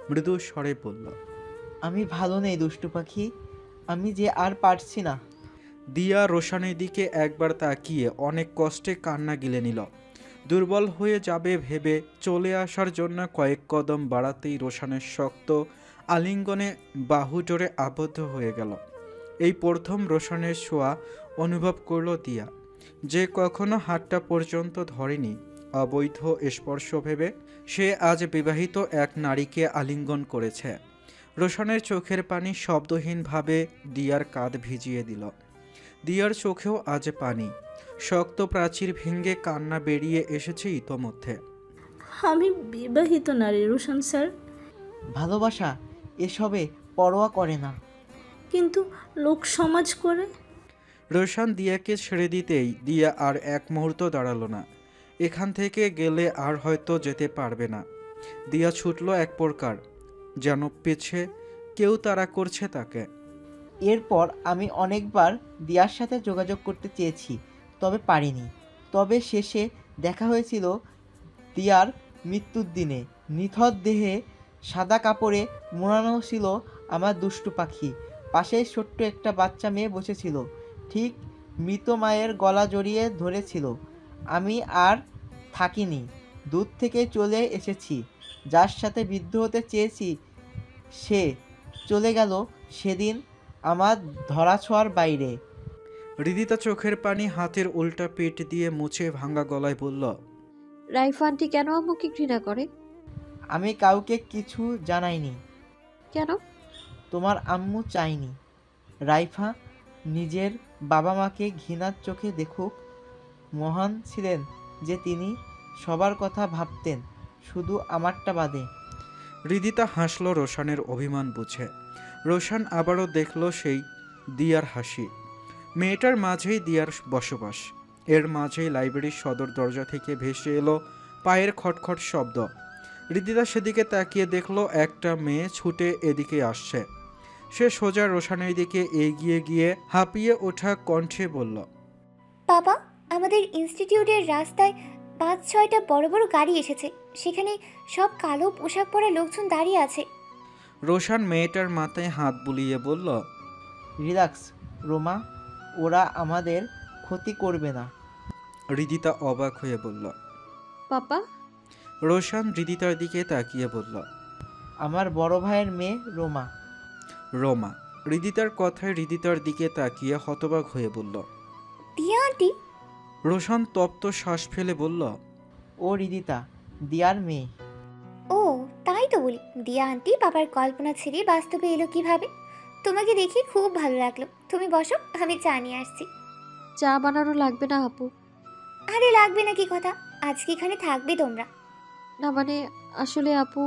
Speaker 2: মৃদু স্বরে বলল,
Speaker 10: আমি ভালো নেই দুষ্টু পাখি, আমি যে আর পারছি না।
Speaker 2: দিয়া রোশানের দিকে একবার তাকিয়ে অনেক কষ্টে কান্না গিলে নিল। দুর্বল হয়ে যাবে ভেবে চলে আসার জন্য কয়েক কদম বাড়াতেই রোশানের শক্ত আলিঙ্গনে বাহু জোরে আবদ্ধ হয়ে গেল। এই প্রথম রোশানের ছোঁয়া অনুভব করল দিয়া, যে কখনো হাতটা পর্যন্ত ধরেনি। অবৈধ স্পর্শ ভেবে সে আজ বিবাহিত এক নারীকে আলিঙ্গন করেছে। রোশানের চোখের পানি শব্দহীনভাবে দিয়ার কাঁধ ভিজিয়ে দিল। দিয়ার চোখেও আজ পানি। শক্ত প্রাচীর ভেঙে কান্না বেরিয়ে এসেছে ইতোমধ্যে।
Speaker 11: আমি বিবাহিত নারী রোশন স্যার।
Speaker 10: ভালোবাসা এসবে পরোয়া করে না,
Speaker 11: কিন্তু লোক সমাজ করে।
Speaker 2: রোশান দিয়াকে ছেড়ে দিতেই দিয়া আর এক মুহূর্ত দাঁড়ালো না। এখান থেকে গেলে আর হয়তো যেতে পারবে না। দিয়া ছুটল এক প্রকার, যেন পেছে কেউ তাড়া করছে তাকে।
Speaker 10: এরপর আমি অনেকবার দিয়ার সাথে যোগাযোগ করতে চেয়েছি, তবে পারিনি। তবে শেষে দেখা হয়েছিল দিয়ার মৃত্যুর দিনে। নিথর দেহে সাদা কাপড়ে মোড়ানো ছিল আমার দুষ্টু পাখি। পাশেই ছোট্ট একটা বাচ্চা মেয়ে বসেছিল, ঠিক মৃত মায়ের গলা জড়িয়ে ধরেছিল। আমি আর থাকিনি, দূর থেকে চলে এসেছি। যার সাথে বিদ্ধ হতে চেয়েছি সে চলে গেল সেদিন আমার ধরাছোঁয়ার বাইরে।
Speaker 2: হৃদিতা চোখের পানি হাতের উল্টা পিঠ দিয়ে মুছে ভাঙা গলায় বলল,
Speaker 1: রাইফা আন্টি কেন আম্মুকে ঘৃণা করে?
Speaker 10: আমি কাউকে কিছু জানাইনি।
Speaker 1: কেন?
Speaker 10: তোমার আম্মু চাইনি রাইফা নিজের বাবা মাকে ঘৃণার চোখে দেখুক। মহান ছিলেন যে তিনি সবার কথা ভাবতেন, শুধু আমারটা বাদে।
Speaker 2: হৃদিতা হাসল রোশানের অভিমান বুঝে। রোশান আবারও দেখল সেই দিয়ার হাসি। মেয়েটার মাঝেই দিয়ার বসবাস। এর মাঝেই লাইব্রেরির সদর দরজা থেকে ভেসে এলো পায়ের খটখট শব্দ। হৃদিতা সেদিকে তাকিয়ে দেখল একটা মেয়ে ছুটে এদিকে আসছে। সে সোজা রোশানের দিকে এগিয়ে গিয়ে হাঁপিয়ে ওঠা কণ্ঠে বলল,
Speaker 7: বাবা, আমাদের ইনস্টিটিউটের রাস্তায় 5-6টা বড় বড় গাড়ি এসেছে, সেখানে সব কালো পোশাক পরা লোকজন দাঁড়িয়ে আছে।
Speaker 2: রোশান মেয়েটার মাথায় হাত বুলিয়ে বলল,
Speaker 10: রিল্যাক্স রোমা, ওরা আমাদের ক্ষতি করবে না।
Speaker 2: হৃদিতা অবাক হয়ে বলল,
Speaker 1: পাপা?
Speaker 2: রোশান হৃদিতার দিকে তাকিয়ে বলল,
Speaker 10: আমার বড় ভাইয়ের মেয়ে রোমা।
Speaker 2: রোমা। হৃদিতার কথায় হৃদিতার দিকে তাকিয়ে হতবাক হয়ে বলল,
Speaker 7: দিয়া আন্টি?
Speaker 2: রোশান তপ্ত শ্বাস ফেলে বলল,
Speaker 10: ও হৃদিতা, দিয়ার মেয়ে।
Speaker 7: ও তাই তো বলি, দিয়া আন্টি বাবার কল্পনা ছেড়ে বাস্তবে এলো কিভাবে? তোমাকে দেখে খুব ভালো লাগলো। তুমি বসো, আমি চা নিয়ে আসছি।
Speaker 1: চা বানানো লাগবে না আপু।
Speaker 7: আরে লাগবে না কি কথা, আজকে এখানে থাকবে তোমরা?
Speaker 1: না মানে আসলে আপু,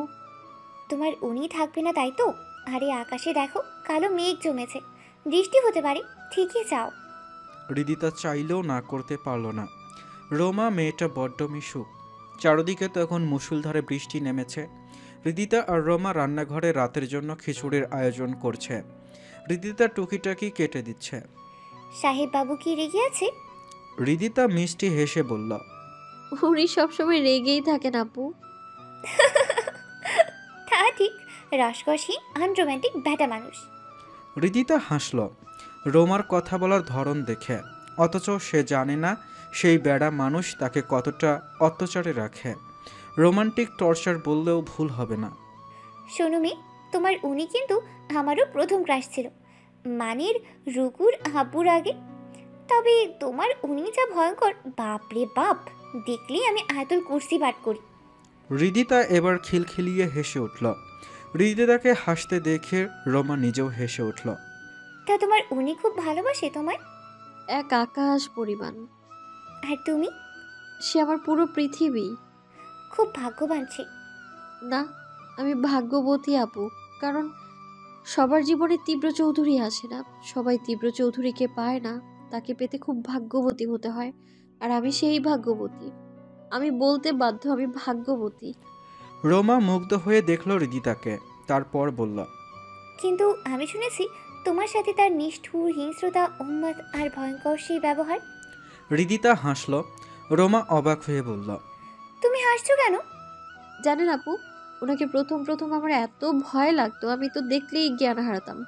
Speaker 7: তোমার উনি থাকবে না তাই তো? আরে আকাশে দেখো, কালো মেঘ জমেছে, বৃষ্টি হতে পারে। ঠিকই চাও।
Speaker 2: হৃদিতা চাইলেও না করতে পারল না। রোমা মেয়েটা বড্ড মিশুক। চারদিকে তখন মুষলধারে বৃষ্টি নেমেছে। হৃদিতা আর রোমা রান্নাঘরে রাতের জন্য খিচুড়ির আয়োজন করছে। হৃদিতা টুকিটাকি কেটে দিচ্ছে।
Speaker 7: সাহেব বাবু কি রেগে আছে?
Speaker 2: হৃদিতা মিষ্টি হেসে বলল,
Speaker 1: উনি সবসময় রেগেই থাকেন আপু।
Speaker 7: তা ঠিক, রসকসহীন আনরোম্যান্টিক ব্যাটা মানুষ।
Speaker 2: হৃদিতা হাসল রোমার কথা বলার ধরন দেখে, অথচ সে জানে না সেই বেড়া মানুষ তাকে কতটা অত্যাচারে রাখে। রোমান্টিক টর্চার বললেও ভুল হবে না।
Speaker 7: শোনো মেয়ে, তোমার উনি কিন্তু আমারও প্রথম ক্রাশ ছিল, মানির রুকুর আব্বুর আগে। তবে তোমার উনি যা ভয়ঙ্কর, বাপরে বাপ, দেখলেই আমি আয়াতুল কুরসি পাঠ করি।
Speaker 2: হৃদিতা এবার খিলখিলিয়ে হেসে উঠল। হৃদিতাকে হাসতে দেখে রোমা নিজেও হেসে উঠল।
Speaker 7: তা তোমার উনি খুব ভালোবাসে তোমায়?
Speaker 1: এক আকাশ পরিমাণ।
Speaker 7: আর তুমি?
Speaker 1: সে আমার পুরো পৃথিবী।
Speaker 7: খুব ভাগ্যবান সে।
Speaker 1: না, আমি ভাগ্যবতী আপু। কারণ সবার জীবনে তীব্র চৌধুরী আসে না, সবাই তীব্র চৌধুরীকে পায় না। তাকে পেতে খুব ভাগ্যবতী হতে হয়, আর আমি সেই ভাগ্যবতী। আমি বলতে বাধ্য, আমি ভাগ্যবতী।
Speaker 2: রোমা মুগ্ধ হয়ে দেখল হৃদিতাকে, তারপর বলল,
Speaker 7: কিন্তু আমি শুনেছি তোমার সাথে তার নিষ্ঠুর, হিংস্রতা, উন্মাদ আর ভয়ঙ্কর সেই ব্যবহার।
Speaker 2: হৃদিতা হাসল। রোমা অবাক হয়ে বলল,
Speaker 7: তুমি হাসছো কেন?
Speaker 1: জানেন আপু, ওনাকে প্রথম প্রথম আমার এত ভয় লাগতো, আমি তো দেখলেই জ্ঞান হারাতাম।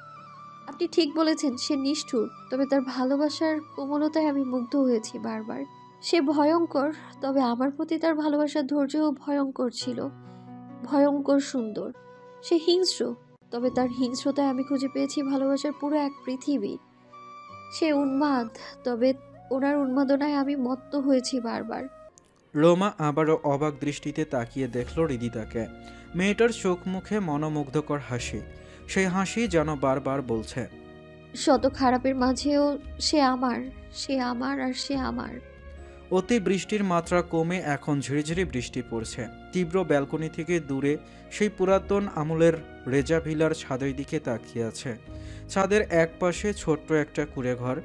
Speaker 1: আপনি ঠিক বলেছেন, সে নিষ্ঠুর, তবে তার ভালোবাসার কোমলতায় আমি মুগ্ধ হয়েছি বারবার। সে ভয়ঙ্কর, তবে আমার প্রতি তার ভালোবাসার ধৈর্যও ভয়ঙ্কর ছিল, ভয়ঙ্কর সুন্দর। সে হিংস্র, তবে তার হিংস্রতায় আমি খুঁজে পেয়েছি ভালোবাসার পুরো এক পৃথিবী। সে উন্মাদ, তবে ওনার উন্মাদনায় আমি মত্ত হয়েছি বারবার।
Speaker 2: রোমা আবারও অবাক দৃষ্টিতে তাকিয়ে দেখল হৃদিতাকে। মেয়েটার চোখ মুখে মনোমুগ্ধকর হাসি। সেই হাসি যেন বারবার বলছে,
Speaker 1: শত খারাপের মাঝেও সে আমার, সে আমার, আর সে আমার।
Speaker 2: অতি বৃষ্টির মাত্রা কমে এখন ঝিরিঝিরি বৃষ্টি পড়ছে। তীব্র ব্যালকনি থেকে দূরে সেই পুরাতন আমলের রেজা ভিলার ছাদের দিকে তাকিয়ে আছে। ছাদের এক পাশে ছোট্ট একটা কুঁড়ে ঘর,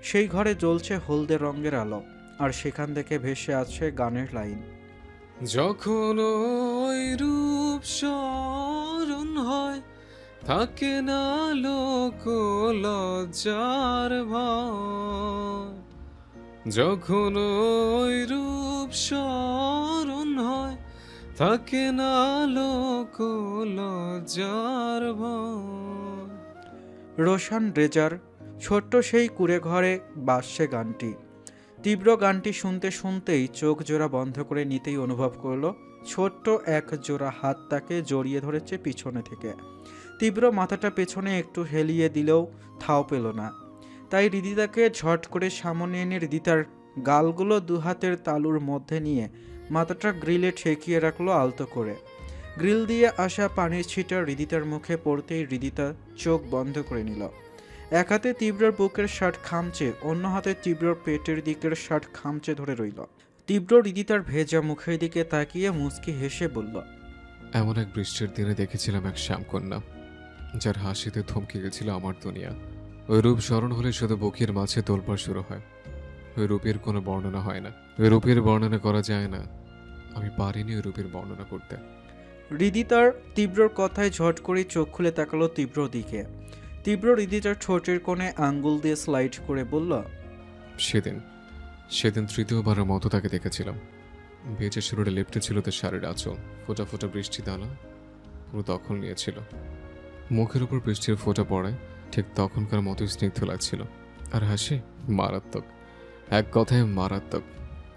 Speaker 2: সেই ঘরে জ্বলছে হলদে রঙের আলো, আর সেখান থেকে ভেসে আছে গানের লাইন।
Speaker 5: যখন ওই রূপ স্মরণ হয়, থাকে না লোক লজ্জার ভয়। যখন ওই রূপ স্মরণ হয়, থাকে না লোক লজ্জার ভয়।
Speaker 2: রোশান রেজার ছোট্ট সেই কুঁড়ে ঘরে বাজছে গানটি। তীব্র গানটি শুনতে শুনতেই চোখ জোড়া বন্ধ করে নিতেই অনুভব করল ছোট্ট এক জোড়া হাত তাকে জড়িয়ে ধরেছে পিছনে থেকে। তীব্র মাথাটা পেছনে একটু হেলিয়ে দিলেও থাও পেল না। তাই হৃদিতাকে ঝট করে সামনে এনে হৃদিতার গালগুলো দুহাতের তালুর মধ্যে নিয়ে মাথাটা গ্রিলে ঠেকিয়ে রাখলো আলতো করে। গ্রিল দিয়ে আসা পানির ছিটা হৃদিতার মুখে পড়তেই হৃদিতা চোখ বন্ধ করে নিল। এক হাতে তীব্রর বুকের শার্ট খামচে, অন্য হাতে তীব্রর পেটের দিকের শার্ট খামচে ধরে রইল। তীব্র হৃদিতার ভেজা মুখের দিকে তাকিয়ে মুচকি হেসে বলল,
Speaker 5: এমন এক বৃষ্টির দিনে দেখেছিলাম এক শ্যামকন্যা, যার হাসিতে থমকে গেছিল আমার দুনিয়া। ওই রূপ স্মরণ হলে শুধু বুকের মাঝে তোলপাড় শুরু হয়। ওই রূপের কোনো বর্ণনা হয় না, ওই রূপের বর্ণনা করা যায় না। আমি পারিনি ওই রূপের বর্ণনা করতে।
Speaker 2: হৃদিতার তীব্রর কথায় ঝট করে চোখ খুলে তাকালো তীব্র দিকে। তীব্র হৃদিতার ঠোঁটের কোণে আঙ্গুল দিয়ে স্লাইড করে বলল,
Speaker 5: সেদিন তৃতীয়বারের মতো তাকে দেখেছিলাম। বেঁচে শুরুটা লেপটে ছিল তার শাড়ির আঁচল, ফোটা ফোটা বৃষ্টি দানা পুরো দখল নিয়েছিল। মুখের উপর বৃষ্টির ফোঁটা পড়ায় ঠিক তখনকার মতোই স্নিগ্ধ লাগছিল। আর হাসি মারাত্মক, এক কথায় মারাত্মক।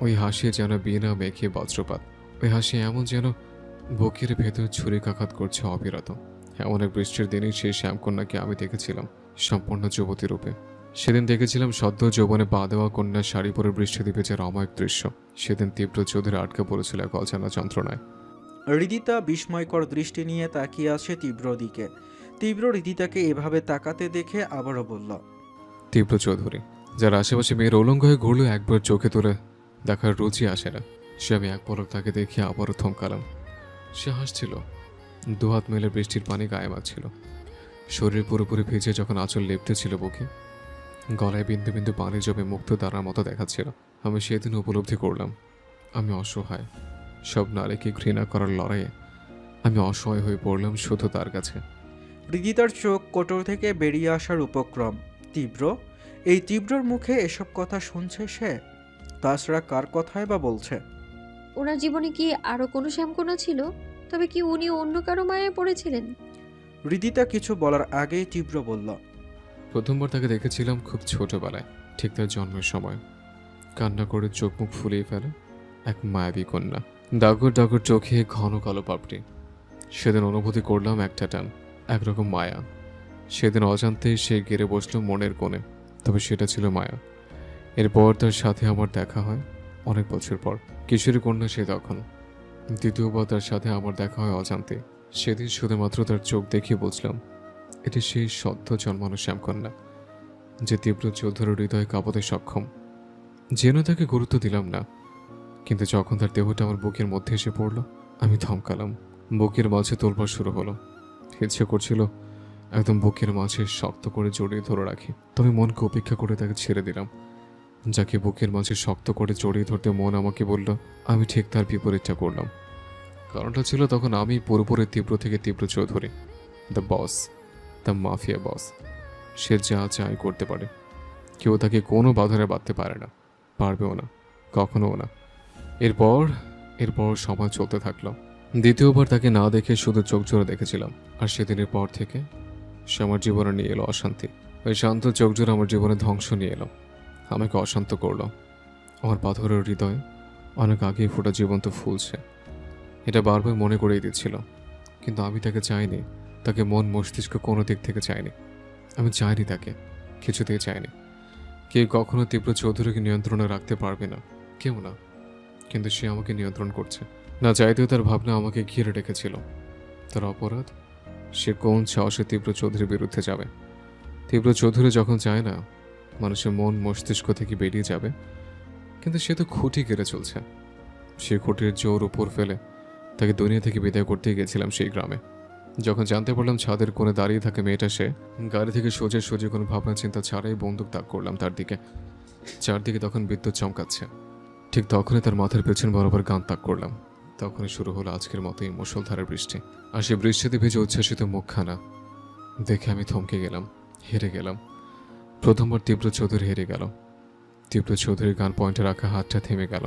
Speaker 5: ওই হাসি যেন বিনা মেঘে বজ্রপাত। ওই হাসি এমন যেন বুকের ভেতর ছুরিকাঘাত করছে অবিরত। এমন এক বৃষ্টির দিনেই সেই শ্যামকন্যাকে আমি দেখেছিলাম সম্পূর্ণ যুবতী রূপে। সেদিন দেখেছিলাম সদ্য যৌবনে পা দেওয়া কন্যা শাড়ি পরে বৃষ্টিদ্বীপে যে অমায়িক দৃশ্য। সেদিন তীব্র চৌধুরী আটকে পড়েছিল এক অজানা যন্ত্রণায়।
Speaker 2: হৃদিতা বিস্ময়কর দৃষ্টি নিয়ে তাকিয়ে আছে তীব্র দিকে। তীব্র হৃদিতাকে এভাবে তাকাতে দেখে আবারও বলল,
Speaker 5: তীব্র চৌধুরী, যার আশেপাশে মেয়ের উলঙ্গ হয়ে ঘুরলেও একবার চোখে তুলে দেখার রুচি আসে না, সে আমি এক পলক তাকে দেখে আবারও থমকালাম। সে হাসছিল, দুহাত মেলে বৃষ্টির পানি গায়ে মাখছিল। শরীর পুরোপুরি ভিজে যখন আঁচল লেপটে ছিল বুকে, গলায় বিন্দু বিন্দু পানি জমে মুক্ত দাঁড়ার মতো দেখাচ্ছিল। আমি সেদিন উপলব্ধি করলাম আমি অসহায়। সব নারীকে ঘৃণা করার লড়াইয়ে আমি অসহায় হয়ে পড়লাম শুধু তার কাছে।
Speaker 2: হৃদিতার চোখ কোটর থেকে বেরিয়ে আসার উপক্রম। তীব্র, এই তীব্রর মুখে এসব কথা শুনছে সে? তাছাড়া কার কথাই বা বলছে?
Speaker 1: ওনার জীবনে কি আরো কোনো শ্যামকোনা ছিল? তবে কি উনি অন্য কারো মায়ায় পড়েছিলেন?
Speaker 2: হৃদিতা কিছু বলার আগেই তীব্র বলল,
Speaker 5: প্রথমবার তাকে দেখেছিলাম খুব ছোটবেলায়, ঠিক তার জন্মের সময়। কান্না করে চোখ মুখ ফুলিয়ে ফেলে এক মায়াবী কন্যা, ডাগর ডাগর চোখে ঘন কালো পাপড়ি। সেদিন অনুভূতি করলাম একটা টান, একরকম মায়া। সেদিন অজান্তেই সে গেড়ে বসলো মনের কোণে, তবে সেটা ছিল মায়া। এরপর তার সাথে আমার দেখা হয় অনেক বছর পর, কিশোরী কন্যা সে তখন। দ্বিতীয়বার তার সাথে আমার দেখা হয় অজান্তে। সেদিন শুধুমাত্র তার চোখ দেখে বুঝলাম এটি সেই সদ্য জন্মানো শ্যামকন্যা, যে তীব্র চৌধুরীর হৃদয় কাঁপাতে সক্ষম। যেন তাকে গুরুত্ব দিলাম না, কিন্তু যখন তার দেহটা আমার বুকের মধ্যে এসে পড়ল, আমি থমকালাম। বুকের মাঝে তোলপাড় শুরু হলো। ইচ্ছে করছিল একদম বুকের মাঝে শক্ত করে জড়িয়ে ধরে রাখি, তবে মনকে উপেক্ষা করে তাকে ছেড়ে দিলাম। যাকে বুকের মাঝে শক্ত করে জড়িয়ে ধরতে মন আমাকে বলল, আমি ঠিক তার বিপরীতটা করলাম। কারণটা ছিল তখন আমি পুরোপুরি তীব্র থেকে তীব্র Chowdhury, the boss, the mafia boss. সে যা চাই করতে পারে, কেউ তাকে কোনো বাধারে বাঁধতে পারে না, পারবেও না, কখনোও না। এরপর সময় চলতে থাকলো। দ্বিতীয়বার তাকে না দেখে শুধু চোখ জোড়া দেখেছিলাম, আর সেদিনের পর থেকে সে আমার জীবনে নিয়ে এলো অশান্তি। ওই শান্ত চোখ জোড়া আমার জীবনে ধ্বংস নিয়ে এলো, আমাকে অশান্ত করলো। আমার পাথরের হৃদয়ে অনেক আগেই ফোটা জীবন্ত ফুলছে, এটা বারবার মনে করিয়ে দিচ্ছিল। কিন্তু আমি তাকে চাইনি, তাকে মন মস্তিষ্ক কোনো দিক থেকে চাইনি। আমি চাইনি তাকে, কিছুতেই চাইনি। কেউ কখনো তীব্র চৌধুরীকে নিয়ন্ত্রণে রাখতে পারবে না, কেউ না। কিন্তু সে আমাকে নিয়ন্ত্রণ করছে, না চাইতেও তার ভাবনা আমাকে ঘিরে রেখেছিল। তার অপরাধ, সে কোন সাহসে তীব্র চৌধুরীর বিরুদ্ধে যাবে? তীব্র চৌধুরী যখন চায় না মানুষের মন মস্তিষ্ক থেকে বেরিয়ে যাবে, কিন্তু সে তো খুঁটি গেড়ে চলছে। সে খুঁটির জোর উপর ফেলে তাকে দুনিয়া থেকে বিদায় করতে গেছিলাম সেই গ্রামে। যখন জানতে পারলাম ছাদের কোণে দাঁড়িয়ে থাকে মেয়েটা, সে গাড়ি থেকে সোজে কোনো ভাবনা চিন্তা ছাড়াই বন্দুক তাক করলাম তার দিকে। চারদিকে তখন বিদ্যুৎ চমকাচ্ছে, ঠিক তখনই তার মাথার পেছন বরাবর গান তাক করলাম। তখনই শুরু হলো আজকের মতোই মুষলধারার বৃষ্টি। আর সে বৃষ্টিতে ভেজে উচ্ছ্বাসিত মুখখানা দেখে আমি থমকে গেলাম, হেরে গেলাম। প্রথমবার তীব্র চৌধুরী হেরে গেল। তীব্র চৌধুরীর গান পয়েন্টে রাখা হাতটা থেমে গেল।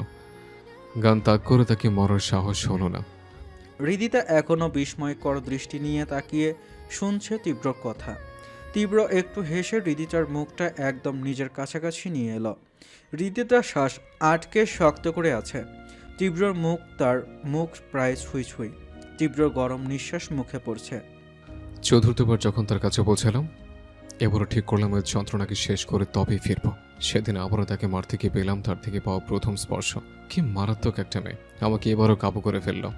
Speaker 5: গান তাক করে তাকে মরার সাহস হলো না।
Speaker 2: হৃদিতা এখনো বিস্ময়কর দৃষ্টি নিয়ে তাকিয়ে শুনছে তীব্রর কথা। তীব্র একটু হেসে হৃদিতার মুখটা একদম নিজের কাছাকাছি নিয়ে এলো। হৃদিতার শ্বাস আটকে শক্ত করে আছে। তীব্রর মুখ, তার মুখ প্রায় ছুঁই ছুঁই। তীব্র গরম নিঃশ্বাস মুখে পড়ছে।
Speaker 5: চতুর্থবার যখন তার কাছে পৌঁছালাম, এবারও ঠিক করলাম ওই যন্ত্রণাকে শেষ করে তবেই ফিরবো। সেদিন আবারও তাকে মারতে গিয়ে পেলাম তার থেকে পাওয়া প্রথম স্পর্শ। কি মারাত্মক একটা মেয়ে, আমাকে এবারও কাবু করে ফেললো।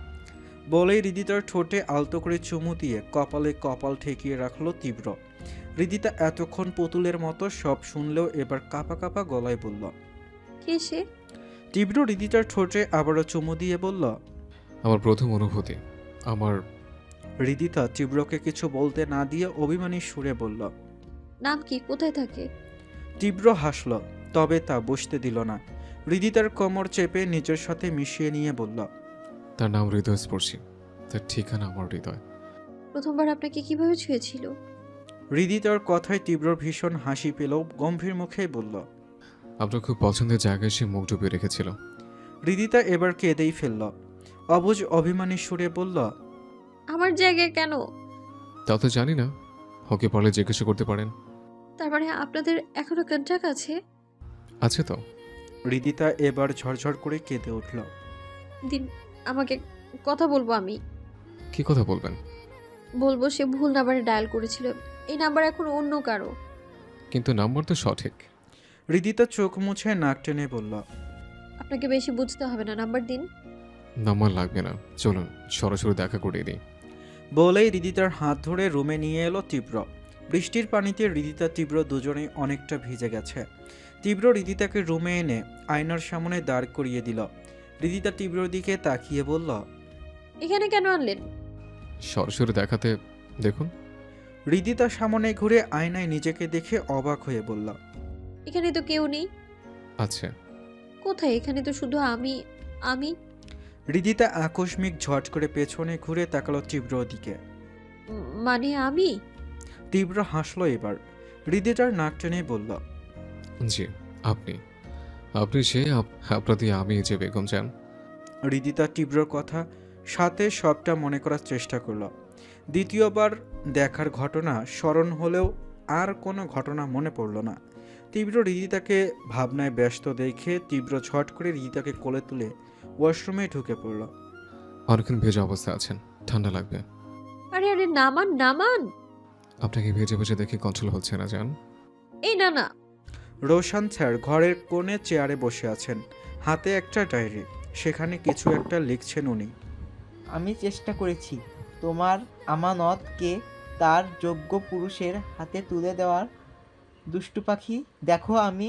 Speaker 2: বলেই হৃদিতার ঠোঁটে আলতো করে চুমু দিয়ে কপালে কপাল ঠেকিয়ে রাখলো তীব্র। হৃদিতা এতক্ষণ পুতুলের মতো সব শুনলেও এবার কাঁপা কাঁপা গলায় বলল,
Speaker 1: কে সে?
Speaker 2: তীব্র হৃদিতার ঠোঁটে আবারও চুমু দিয়ে বলল,
Speaker 5: আমার প্রথম অনুভূতি, আমার।
Speaker 2: হৃদিতা তীব্রকে কিছু বলতে না দিয়ে অভিমানী সুরে বলল,
Speaker 1: নাম কি, কোথায় থাকে?
Speaker 2: তীব্র হাসল, তবে তা বসতে দিল না। হৃদিতার কোমর চেপে নিজের সাথে মিশিয়ে নিয়ে বলল,
Speaker 5: তার নাম হৃদয়স্পর্শী, তার ঠিকানা আমার হৃদয়।
Speaker 1: প্রথমবার আপনাকে কিভাবে ছুঁয়েছিল?
Speaker 2: হৃদিতার কথায় তীব্র ভীষণ হাসি পেল, গম্ভীর মুখেই বলল,
Speaker 5: আপনার খুব পছন্দের জায়গায় সে মুখ ডুবিয়ে রেখেছিল।
Speaker 2: হৃদিতা এবার কেঁদেই ফেলল। অবুঝ অভিমানী সুরে বলল,
Speaker 1: আমার জায়গায় কেন?
Speaker 5: তা তো জানি না, ওকে পারলে জিজ্ঞাসা করতে পারেন।
Speaker 1: তার মানে আপনাদের এখনো কন্ট্রাক্ট আছে?
Speaker 5: আছে তো।
Speaker 2: হৃদিতা এবার ঝরঝর করে কেঁদে উঠল।
Speaker 1: দিন আমাকে, কথা বলবো আমি।
Speaker 5: কি কথা বলবেন?
Speaker 1: বলবো সে ভুল নাম্বারে ডায়াল করেছিল, এই নাম্বার এখন অন্য কারো।
Speaker 5: কিন্তু নাম্বার তো সঠিক।
Speaker 2: হৃদিতা চোখ মুছে নাক টেনে বলল,
Speaker 1: আপনাকে বেশি বুঝতে হবে না, নাম্বার দিন।
Speaker 5: নাম্বার লাগবে না, চলুন সরাসরি দেখা করে দিই।
Speaker 2: বলেই হৃদিতার হাত ধরে রুমে নিয়ে এলো তীব্র। বৃষ্টির পানিতে হৃদিতা তীব্র দুজনেই অনেকটা ভিজে গেছে। তীব্র হৃদিতাকে রুমে এনে আয়নার সামনে দাঁড় করিয়ে দিল। হৃদিতা তীব্রর দিকে তাকিয়ে বলল,
Speaker 1: এখানে কেন আনলেন?
Speaker 5: সরাসরি দেখাতে, দেখুন।
Speaker 2: হৃদিতা সামনে ঘুরে আয়নায় নিজেকে দেখে অবাক হয়ে বলল,
Speaker 1: এখানে তো কেউ নেই।
Speaker 5: আচ্ছা।
Speaker 1: কোথায়? এখানে তো শুধু আমি। আমি
Speaker 2: হৃদিতা আকস্মিক ঝট করে পেছনে ঘুরে তাকালো তীব্রর দিকে।
Speaker 1: মানে আমি?
Speaker 2: তীব্র হাসলো এবার। হৃদিতার নাক টেনে বলল,
Speaker 5: জি আপনি। আপনি সে আপনার দিয়ে আমি যে বেগম যান।
Speaker 2: হৃদিতা তীব্রর কথা সাথে সবটা মনে করার চেষ্টা করল। দ্বিতীয়বার দেখার ঘটনা স্মরণ হলেও আর কোনো ঘটনা মনে পড়ল না। তীব্র হৃদিতাকে ভাবনায় ব্যস্ত দেখে তীব্র ঝট করে হৃদিতাকে কোলে তুলে ওয়াশরুমে ঢুকে পড়ল।
Speaker 5: অনেকক্ষণ ভেজা অবস্থায় আছেন, ঠান্ডা লাগবে।
Speaker 1: আরে আরে নামান নামান।
Speaker 5: আপনাকে ভেজে ভেজে দেখে কন্ট্রোল হচ্ছে না জান।
Speaker 1: এই না না।
Speaker 2: রোশান স্যার ঘরের কোণে চেয়ারে বসে আছেন, হাতে একটা ডায়েরি। সেখানে কিছু একটা লিখছেন উনি।
Speaker 10: আমি চেষ্টা করেছি তোমার আমানতকে তার যোগ্য পুরুষের হাতে তুলে দেওয়ার। দুষ্টু পাখি, দেখো আমি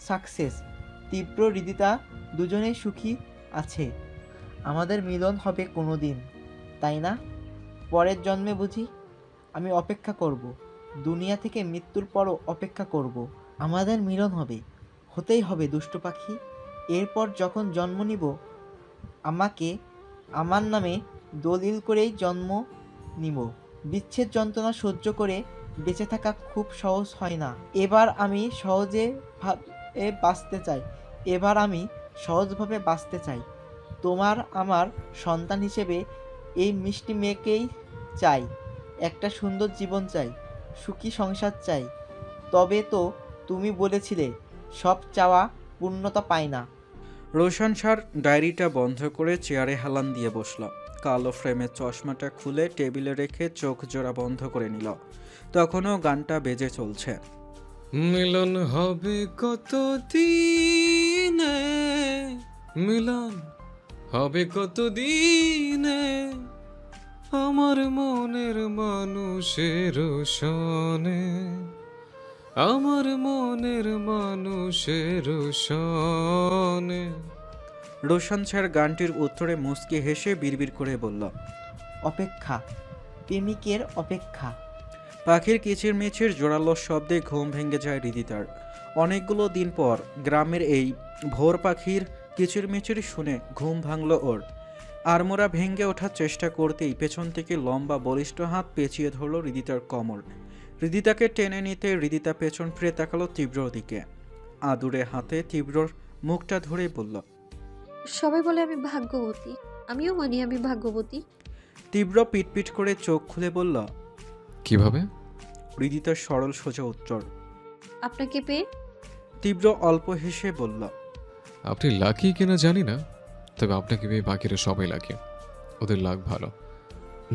Speaker 10: সাকসেস। তীব্র হৃদিতা দুজনেই সুখী আছে। আমাদের মিলন হবে কোনো দিন, তাই না? পরের জন্মে বুঝি? আমি অপেক্ষা করব, দুনিয়া থেকে মৃত্যুর পরও অপেক্ষা করব। আমাদের মিলন হবে, হতেই হবে দুষ্টু পাখি। এরপর যখন জন্ম নিব, আমাকে আমার নামে দলিল করেই জন্ম নিব। বিচ্ছেদ যন্ত্রণা সহ্য করে বেঁচে থাকা খুব সহজ হয় না। এবার আমি সহজভাবে বাঁচতে চাই। তোমার আমার সন্তান হিসেবে এই মিষ্টি মেয়েকেই চাই। একটা সুন্দর জীবন চাই, সুখী সংসার চাই। তবে তো তুমি বলেছিলে সব চাওয়া পূর্ণতা পায় না।
Speaker 2: রোশন স্যার ডায়েরিটা বন্ধ করে চেয়ারে হেলান দিয়ে বসল। কালো ফ্রেমের চশমাটা খুলে টেবিলে রেখে চোখ জোড়া বন্ধ করে নিল। তখনও গানটা বেজে চলছে।
Speaker 5: মিলন হবে কত দিনে, মিলন হবে কত দিনে, আমার মনের মানুষের সনে, আমার মনের মানুষের সনে।
Speaker 2: রোশন স্যার গানটির উত্তরে মুচকি হেসে বিড়বিড় করে বলল,
Speaker 10: অপেক্ষা, প্রেমিকের অপেক্ষা।
Speaker 2: পাখির কিচিরমিচির জোরালো শব্দে ঘুম ভেঙে যায় হৃদিতার। অনেকগুলো দিন পর গ্রামের এই ভোর পাখির কিচিরমিচির শুনে ঘুম ভাঙল ওর। আড়মোড়া ভেঙে ওঠার চেষ্টা করতেই পেছন থেকে লম্বা বলিষ্ঠ হাত পেঁচিয়ে ধরল হৃদিতার কোমর। হৃদিতাকে টেনে নিতে হৃদিতা পেছন ফিরে তাকালো তীব্রর দিকে। আদুরে হাতে তীব্রর মুখটা ধরে বলল,
Speaker 1: সবাই বলে আমি ভাগ্যবতী, আমিও মানি আমি ভাগ্যবতী।
Speaker 2: তীব্র পিটপিট করে চোখ খুলে বলল,
Speaker 5: কিভাবে?
Speaker 2: হৃদিতার সরল সোজা উত্তর,
Speaker 1: আপনাকে পেয়ে।
Speaker 2: তীব্র অল্প হেসে বলল,
Speaker 5: আপনি লাকি কিনা জানি না, তবে আপনাকে পেয়ে বাকিরা সবাই লাকি। ওদের লাক ভালো,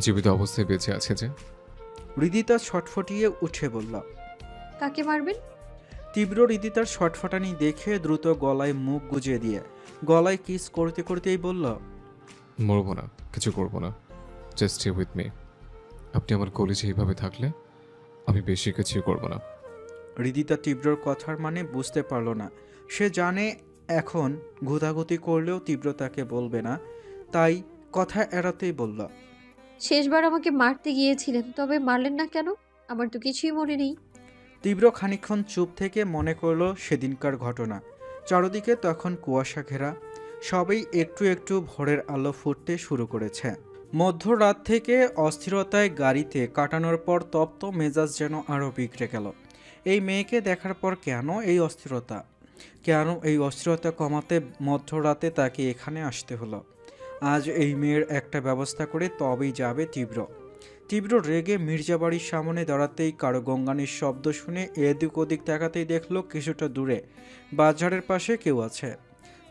Speaker 5: জীবিত অবস্থায় বেঁচে আছে যে।
Speaker 2: হৃদিতা ছটফটিয়ে উঠে বলল,
Speaker 1: কাকে মারবেন?
Speaker 2: তীব্র হৃদিতার ছটফটানি দেখে দ্রুত গলায় মুখ গুজিয়ে দিয়ে গলায় কিস করতে করতেই বলল,
Speaker 5: মরবো না, কিছু করবো না, জাস্ট স্টে উইথ মি। আপনি আমার কলেজে এইভাবে থাকলে আমি বেশি কিছুই করবো না।
Speaker 2: হৃদিতা তীব্রর কথার মানে বুঝতে পারল না। সে জানে এখন গুদাগুতি করলেও তীব্র তাকে বলবে না, তাই কথা এড়াতেই বলল,
Speaker 1: শেষবার আমাকে মারতে গিয়েছিলেন, তবে মারলেন না কেন? আমার তো কিছুই মনে নেই।
Speaker 2: তীব্র খানিকক্ষণ চুপ থেকে মনে করল সেদিনকার ঘটনা। চারদিকে তখন কুয়াশা ঘেরা, সবাই একটু একটু ভোরের আলো ফুটতে শুরু করেছে। মধ্যরাত থেকে অস্থিরতায় গাড়িতে কাটানোর পর তপ্ত মেজাজ যেন আরও বিগড়ে গেল। এই মেয়েকে দেখার পর কেন এই অস্থিরতা? কেন এই অস্থিরতা কমাতে মধ্যরাতে তাকে এখানে আসতে হলো? আজ এই মেয়ের একটা ব্যবস্থা করে তবেই যাবে তীব্র। তীব্র রেগে মির্জাবাড়ির সামনে দাঁড়াতেই কারো গঙ্গানির শব্দ শুনে এদিক ওদিক তাকাতেই দেখলো কিছুটা দূরে বাজারের পাশে কেউ আছে।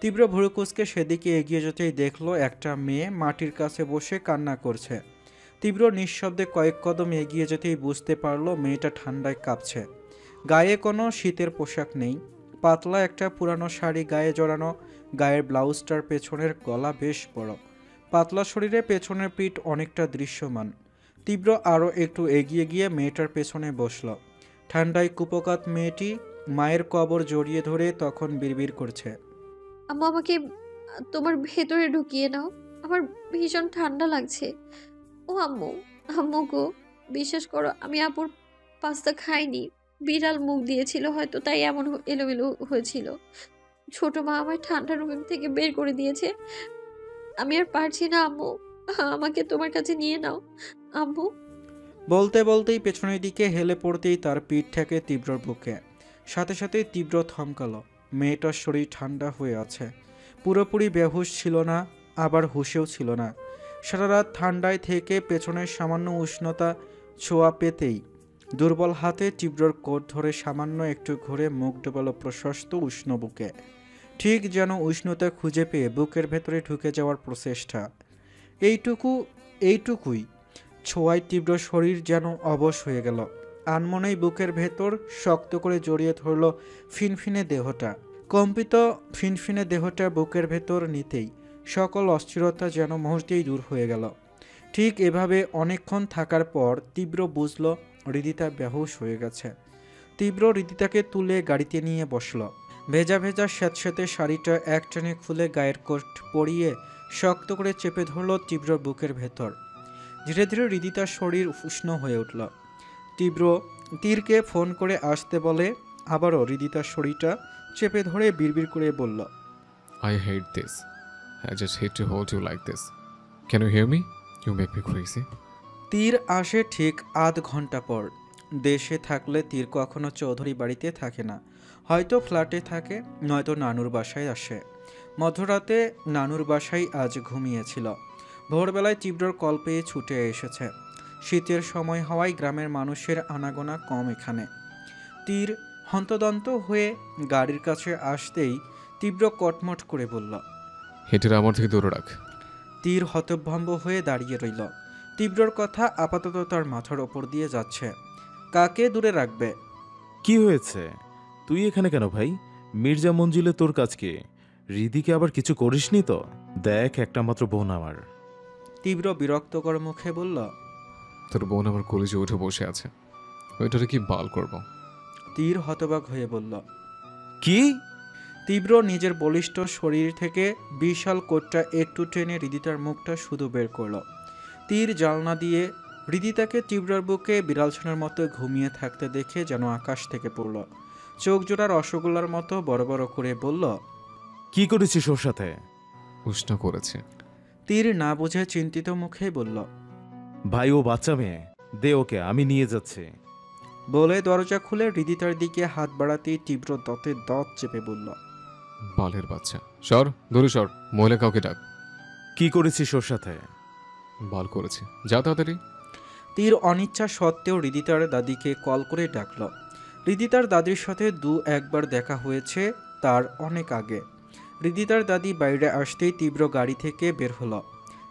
Speaker 2: তীব্র ভুরুকুচকে সেদিকে এগিয়ে যেতেই দেখলো একটা মেয়ে মাটির কাছে বসে কান্না করছে। তীব্র নিঃশব্দে কয়েক কদম এগিয়ে যেতেই বুঝতে পারলো মেয়েটা ঠান্ডায় কাঁপছে। গায়ে কোনো শীতের পোশাক নেই, পাতলা একটা পুরানো শাড়ি গায়ে জড়ানো। গায়ের ব্লাউজটার পেছনের গলা বেশ বড়, পাতলা শরীরে পেছনের পিঠ অনেকটা দৃশ্যমান। তীব্র আরও একটু এগিয়ে গিয়ে মেয়েটার পেছনে বসল। ঠান্ডায় কুপোকাত মেয়েটি মায়ের কবর জড়িয়ে ধরে তখন বিড়বিড় করছে,
Speaker 1: আম্মু আমাকে তোমার ভেতরে ঢুকিয়ে নাও, আমার ভীষণ ঠান্ডা লাগছে। ও আম্মু, আম্মু গো, বিশ্বাস করো আমি আপুর পাস্তা খাইনি, বিড়াল মুখ দিয়েছিল হয়তো, তাই এমন এলোমেলো হয়েছিল। ছোট মা আমায় ঠান্ডা রুম থেকে বের করে দিয়েছে। আমি আর পারছি না আম্মু, আমাকে তোমার কাছে নিয়ে নাও আম্মু।
Speaker 2: বলতে বলতেই পেছনের দিকে হেলে পড়তেই তার পিঠ ঠেকে তীব্রর বুকে। সাথে সাথে তীব্র থমকালো। মেয়েটার শরীর ঠান্ডা হয়ে আছে, পুরোপুরি বেহুশ ছিল না, আবার হুশেও ছিল না। সারা রাত ঠান্ডায় থেকে পেছনের সামান্য উষ্ণতা ছোঁয়া পেতেই দুর্বল হাতে তীব্রর কোট ধরে সামান্য একটু ঘুরে মুখ ডোবালো প্রশস্ত উষ্ণ বুকে। ঠিক যেন উষ্ণতা খুঁজে পেয়ে বুকের ভেতরে ঢুকে যাওয়ার প্রচেষ্টা। এইটুকুই ছোঁয়ায় তীব্র শরীর যেন অবশ হয়ে গেল। আনমনেই বুকের ভেতর শক্ত করে জড়িয়ে ধরল ফিনফিনে দেহটা। কম্পিত ফিনফিনে দেহটা বুকের ভেতর নিতেই সকল অস্থিরতা যেন মুহূর্তেই দূর হয়ে গেল। ঠিক এভাবে অনেকক্ষণ থাকার পর তীব্র বুঝল হৃদিতা বেহুশ হয়ে গেছে। তীব্র হৃদিতাকে তুলে গাড়িতে নিয়ে বসল। ভেজা ভেজা স্যাঁতস্যাঁতে শাড়িটা একটানে খুলে গায়ের কোট পরিয়ে শক্ত করে চেপে ধরল তীব্র বুকের ভেতর। ধীরে ধীরে হৃদিতার শরীর উষ্ণ হয়ে উঠল। তীব্র তীরকে ফোন করে আসতে বলে আবারও হৃদিতার শরীরটা চেপে ধরে বিড়বিড় করে বলল,
Speaker 5: I hate this. I just hate to hold you like this. Can you hear me? You make me crazy.
Speaker 2: তীর আসে ঠিক আধ ঘন্টা পর। দেশে থাকলে তীর কখনো চৌধুরী বাড়িতে থাকে না, হয়তো ফ্ল্যাটে থাকে, নয়তো নানুর বাসায় আসে। মধ্যরাতে নানুর বাসায় আজ ঘুমিয়েছিল। ভোরবেলায় তীব্রর কল পেয়ে ছুটে এসেছে। শীতের সময় হওয়ায় গ্রামের মানুষের আনাগোনা কম এখানে। তীর হন্তদন্ত হয়ে গাড়ির কাছে আসতেই তীব্র কটমট করে বলল,
Speaker 5: হেঁটেরা আমার থেকে দূরে রাখ।
Speaker 2: তীর হতভম্ব হয়ে দাঁড়িয়ে রইল। তীব্রর কথা আপাতত তার মাথার ওপর দিয়ে যাচ্ছে। কাকে দূরে রাখবে?
Speaker 8: কি হয়েছে? তুই এখানে কেন ভাই? মির্জা মঞ্জিলে তোর কাজ কি? হৃদিকে আবার কিছু করিসনি তো? দেখ, একটা মাত্র বোন আমার।
Speaker 2: তীব্র বিরক্তকর মুখে বলল,
Speaker 5: তোর বোন আমার কলেজে উঠে বসে আছে, ওইটারে কি বাল করব?
Speaker 2: তীর হতবাক হয়ে বলল,
Speaker 8: কি?
Speaker 2: তীব্র নিজের বলিষ্ঠ শরীর থেকে বিশাল কোটটা একটু টেনে হৃদিতার মুখটা শুধু বের করল। তীর জালনা দিয়ে হৃদিতাকে তীব্রর বুকে বিড়ালছানার মতো ঘুমিয়ে থাকতে দেখে যেন আকাশ থেকে পড়ল। চোখ জোড়া রসগোল্লার মতো বড় বড় করে বলল,
Speaker 8: কি করেছিস ওর সাথে?
Speaker 5: উষ্ণ করেছে।
Speaker 2: তীর না বুঝে চিন্তিত মুখে বলল,
Speaker 8: ভাই, ও বাচ্চা মেয়ে, দে ওকে, আমি নিয়ে যাচ্ছি।
Speaker 2: বলে দরজা খুলে হৃদিতার দিকে হাত বাড়াতেই তীব্র দাঁতে দাঁত চেপে বলল,
Speaker 5: বালের বাচ্চা, সর দূরে সর, মহিলা কাউকে ডাক।
Speaker 8: কি করেছিস ওর সাথে?
Speaker 5: বাল করেছে, যা তাড়াতাড়ি।
Speaker 2: তীর অনিচ্ছা সত্ত্বেও হৃদিতার দাদিকে কল করে ডাকল। হৃদিতার দাদির সাথে একবার দেখা হয়েছে, তার অনেক আগে। হৃদিতার দাদি বাইরে আসতেই তীব্র গাড়ি থেকে বের হলো।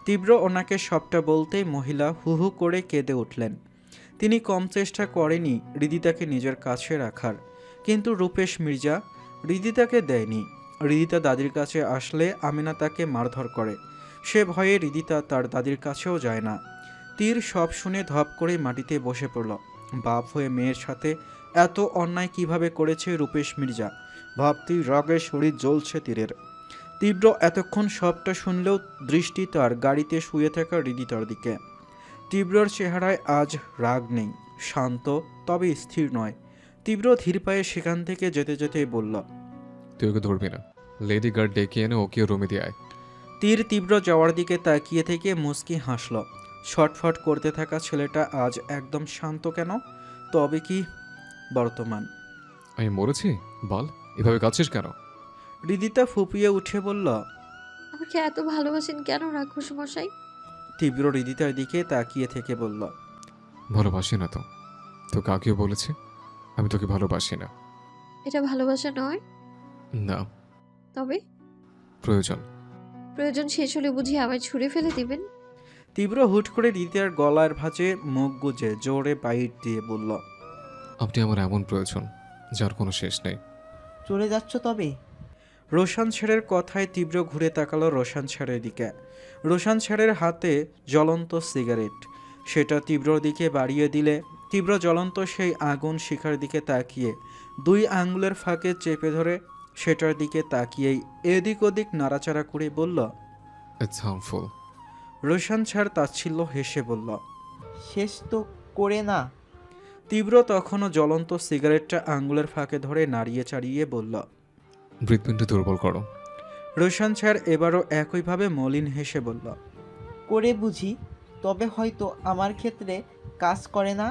Speaker 2: তীব্র ওনাকে সবটা বলতেই মহিলা হু হু করে কেঁদে উঠলেন। তিনি কম চেষ্টা করেনি হৃদিতাকে নিজের কাছে রাখার, কিন্তু রূপেশ মির্জা হৃদিতাকে দেয়নি। হৃদিতা দাদির কাছে আসলে আমিনা তাকে মারধর করে। সে ভয়ে হৃদিতা তার দাদির কাছেও যায় না। তীর সব শুনে ধপ করে মাটিতে বসে পড়ল। বাপ হয়ে মেয়ের সাথে এত অন্যায় কিভাবে করেছে রূপেশ মির্জা, ভাবতেই রাগে শরীর জ্বলছে তীরের। তীব্র এতক্ষণ সবটা শুনলেও দৃষ্টি তার গাড়িতে শুয়ে থাকা হৃদিতার দিকে। তীব্রর চেহারায় আজ রাগ নেই, শান্ত তবে স্থির নয়। তীব্র ধীর পায়ে সেখান থেকে যেতে যেতে বলল,
Speaker 5: তুই ওকে ধরবি না, লেডি গার্ড ডেকে এনে ওকে রুমে দিয়ে আয়।
Speaker 2: তীর তীব্র যাওয়ার দিকে তাকিয়ে থেকে মুচকি হাসল। ছটফট করতে থাকা ছেলেটা আজ একদম শান্ত কেন? তবে কি বর্তমান?
Speaker 5: আমি মরেছি? বল, এভাবে কাঁদছিস কেন?
Speaker 2: হৃদিতা ফুপিয়ে উঠে বলল,
Speaker 1: আমাকে এত ভালোবাসেন কেন রাক্ষস মশাই?
Speaker 2: তীব্র হৃদিতার দিকে তাকিয়ে থেকে বলল,
Speaker 5: ভালোবাসি না তো। তো কাকেও বলেছি আমি তোকে ভালোবাসি না।
Speaker 1: এটা ভালোবাসা নয়।
Speaker 5: না।
Speaker 1: তবে?
Speaker 5: প্রয়োজন।
Speaker 1: প্রয়োজন শেষ হলে বুঝি আমায় ছুঁড়ে ফেলে দিবেন?
Speaker 2: তীব্র হুট করে হৃদিতার গলার ভাঁজে মুখ গুজে জোরে বাইট দিয়ে বলল,
Speaker 5: আপনি আমার এমন প্রয়োজন যার কোনো শেষ নেই।
Speaker 10: চলে যাচ্ছ তবে?
Speaker 2: রোশান ছেড়ের কথায় তীব্র ঘুরে তাকালো রোশান ছেড়ের দিকে। রোশান ছেড়ের হাতে জ্বলন্ত সিগারেট, সেটা তীব্রর দিকে বাড়িয়ে দিলে তীব্র জ্বলন্ত সেই আগুন শিখার দিকে তাকিয়ে দুই আঙ্গুলের ফাঁকে চেপে ধরে সেটার দিকে তাকিয়েই এদিক ওদিক নাড়াচাড়া করে বলল,
Speaker 5: ইটস হার্মফুল।
Speaker 2: রোশান ছাড় তাচ্ছিল্য হেসে বলল,
Speaker 10: শেষ তো করে না।
Speaker 2: তীব্র তখনও জ্বলন্ত সিগারেটটা আঙ্গুলের ফাঁকে ধরে নাড়িয়ে চাড়িয়ে বলল।
Speaker 5: হৃৎপিণ্ড দুর্বল করো।
Speaker 2: রোশান স্যার এবারও একইভাবে মলিন হেসে বলল।
Speaker 10: করে বুঝি, তবে হয়তো আমার ক্ষেত্রে কাজ করে না।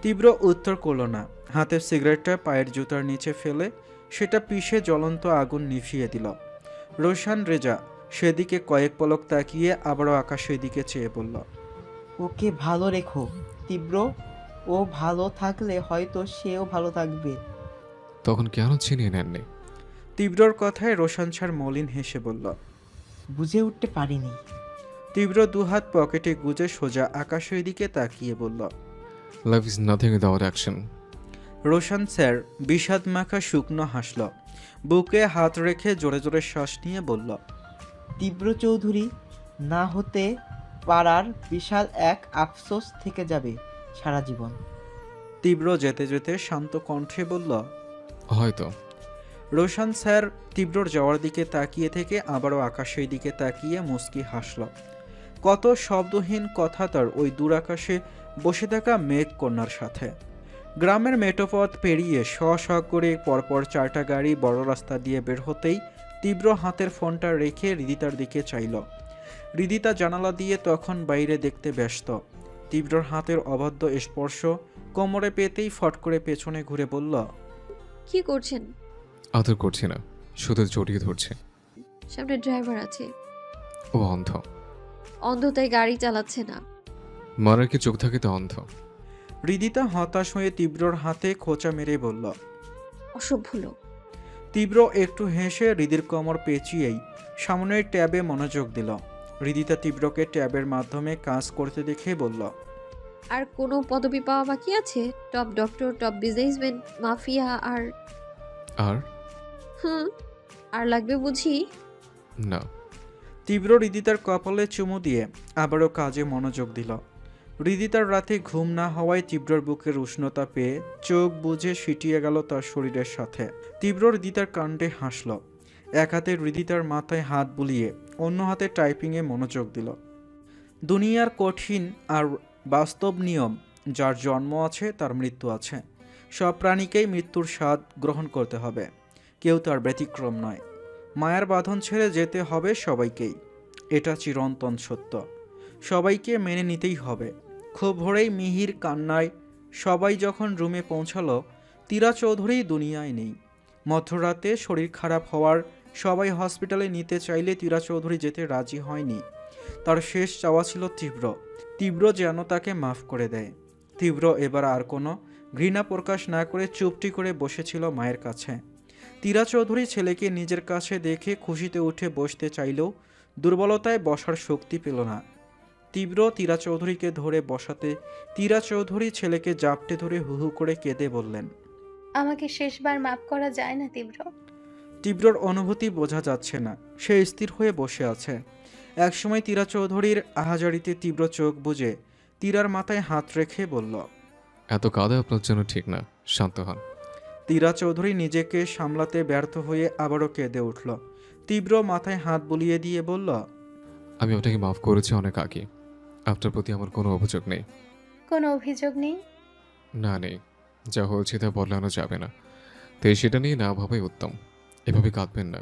Speaker 2: তীব্র উত্তর করল না। হাতের সিগারেটটা পায়ের জুতার নিচে ফেলে সেটা পিষে জ্বলন্ত আগুন নিভিয়ে দিল। রোশান রেজা সেদিকে কয়েক পলক তাকিয়ে আবারও আকাশের দিকে চেয়ে বলল।
Speaker 10: ওকে ভালো রেখো তীব্র, ও ভালো থাকলে হয়তো সেও ভালো থাকবে।
Speaker 5: তখন কেন ছিনিয়ে নেননি?
Speaker 2: তীব্রর কথায় রোশান স্যার মলিন হেসে বলল।
Speaker 10: বুঝে উঠতে পারিনি।
Speaker 2: তীব্র দুহাত পকেটে গুজে সোজা আকাশের দিকে তাকিয়ে বলল।
Speaker 5: Life is nothing without action.
Speaker 2: Roshan sir বিষাদ মাখা শুকনো হাসল। বুকে হাত রেখে জোরে জোরে শ্বাস নিয়ে বলল।
Speaker 10: তীব্র চৌধুরী না হতে পারার বিশাল এক আফসোস থেকে যাবে সারা জীবন।
Speaker 2: তীব্র যেতে যেতে শান্ত কণ্ঠে বলল।
Speaker 5: হয়তো।
Speaker 2: রোশান স্যার তীব্রর যাওয়ার দিকে তাকিয়ে থেকে আবারও আকাশের দিকে তাকিয়ে মুচকি হাসল। কত শব্দহীন কথা তার ওই দূর আকাশে বসে থাকা মেঘ কন্যার সাথে। গ্রামের মেটোপথ পেরিয়ে শ শ করে পরপর 4টা গাড়ি বড় রাস্তা দিয়ে বের হতেই তীব্র হাতের ফোনটা রেখে হৃদিতার দিকে চাইল। হৃদিতা জানালা দিয়ে তখন বাইরে দেখতে ব্যস্ত। তীব্রর হাতের অবাধ্য স্পর্শ কোমরে পেতেই ফট করে পেছনে ঘুরে বলল।
Speaker 1: কি করছেন?
Speaker 5: আদর করছি না, শুধু জড়িয়ে ধরছে।
Speaker 1: সামনে ড্রাইভার আছে।
Speaker 5: ও অন্ধ।
Speaker 1: অন্ধতাই গাড়ি চালাচ্ছে না।
Speaker 5: মারার কি চোখ থাকে তো অন্ধ।
Speaker 2: হৃদিতা হতাশ হয়ে তীব্রর হাতে খোঁচা মেরে বলল।
Speaker 1: অসভ্য লোক।
Speaker 2: তীব্র একটু হেসে হৃদির কোমর পেঁচিয়েই সামনের ট্যাবে মনোযোগ দিল। হৃদিতা তীব্রকে ট্যাবের মাধ্যমে কাজ করতে দেখে বলল।
Speaker 1: আর কোনো পদবি পাওয়া বাকি আছে? Top doctor, top businessman, mafia আর
Speaker 5: আর
Speaker 1: আর লাগবে বুঝি?
Speaker 5: না।
Speaker 2: তীব্র হৃদিতার কপালে চুমু দিয়ে আবারও কাজে মনোযোগ দিল। হৃদিতার রাতে ঘুম না হওয়ায় তীব্রর বুকের উষ্ণতা পেয়ে চোখ বুজে সিটিয়ে গেল তার শরীরের সাথে। তীব্র হৃদিতার কাণ্ডে হাসল। এক হাতে হৃদিতার মাথায় হাত বুলিয়ে অন্য হাতে টাইপিংয়ে মনোযোগ দিল। দুনিয়ার কঠিন আর বাস্তব নিয়ম, যার জন্ম আছে তার মৃত্যু আছে। সব প্রাণীকেই মৃত্যুর স্বাদ গ্রহণ করতে হবে, কেউ তার ব্যতিক্রম নয়। মায়ার বাঁধন ছেড়ে যেতে হবে সবাইকেই, এটা চিরন্তন সত্য। সবাইকে মেনে নিতেই হবে। খুব ভোরেই মিহির কান্নায় সবাই যখন রুমে পৌঁছালো, তীরা চৌধুরী দুনিয়ায় নেই। মধ্যরাতে শরীর খারাপ হওয়ার সবাই হসপিটালে নিতে চাইলে তীরা চৌধুরী যেতে রাজি হয়নি। তার শেষ চাওয়া ছিল তীব্র যেন তাকে মাফ করে দেয়। তীব্র এবার আর কোনো ঘৃণা প্রকাশ না করে চুপটি করে বসেছিল মায়ের কাছে। তীরা চৌধুরী ছেলেকে নিজের কাছে দেখে খুশিতে উঠে বসতে চাইলেও দুর্বলতায় বসার শক্তি পেল না। তীব্র তীরা চৌধুরীকে ধরে বসাতে তীরা চৌধুরী ছেলেকে জাপটে ধরে হুহু করে কেঁদে বললেন।
Speaker 15: আমাকে শেষবার মাফ করা যায় না তীব্র?
Speaker 2: তীব্রর অনুভূতি বোঝা যাচ্ছে না, সে স্থির হয়ে বসে আছে। একসময় তীরা চৌধুরীর আহাজারিতে তীব্র চোখ বুজে তীরার মাথায় হাত রেখে বলল।
Speaker 5: এত কাঁদা আপনার জন্য ঠিক না, শান্ত হন।
Speaker 2: তীরা চৌধুরী নিজেকে সামলাতে ব্যর্থ হয়ে আবারও কেঁদে উঠল। তীব্র মাথায় হাত বুলিয়ে দিয়ে বলল।
Speaker 5: আমি আপনাকে মাফ করেছি অনেক আগে, আপনার প্রতি আমার কোনো অভিযোগ নেই।
Speaker 15: কোনো অভিযোগ নেই?
Speaker 5: না নেই, যা হয়েছে তা বদলানো যাবে না, তাই সেটা নিয়ে না ভাবাই উত্তম। এভাবে কাঁদবেন না,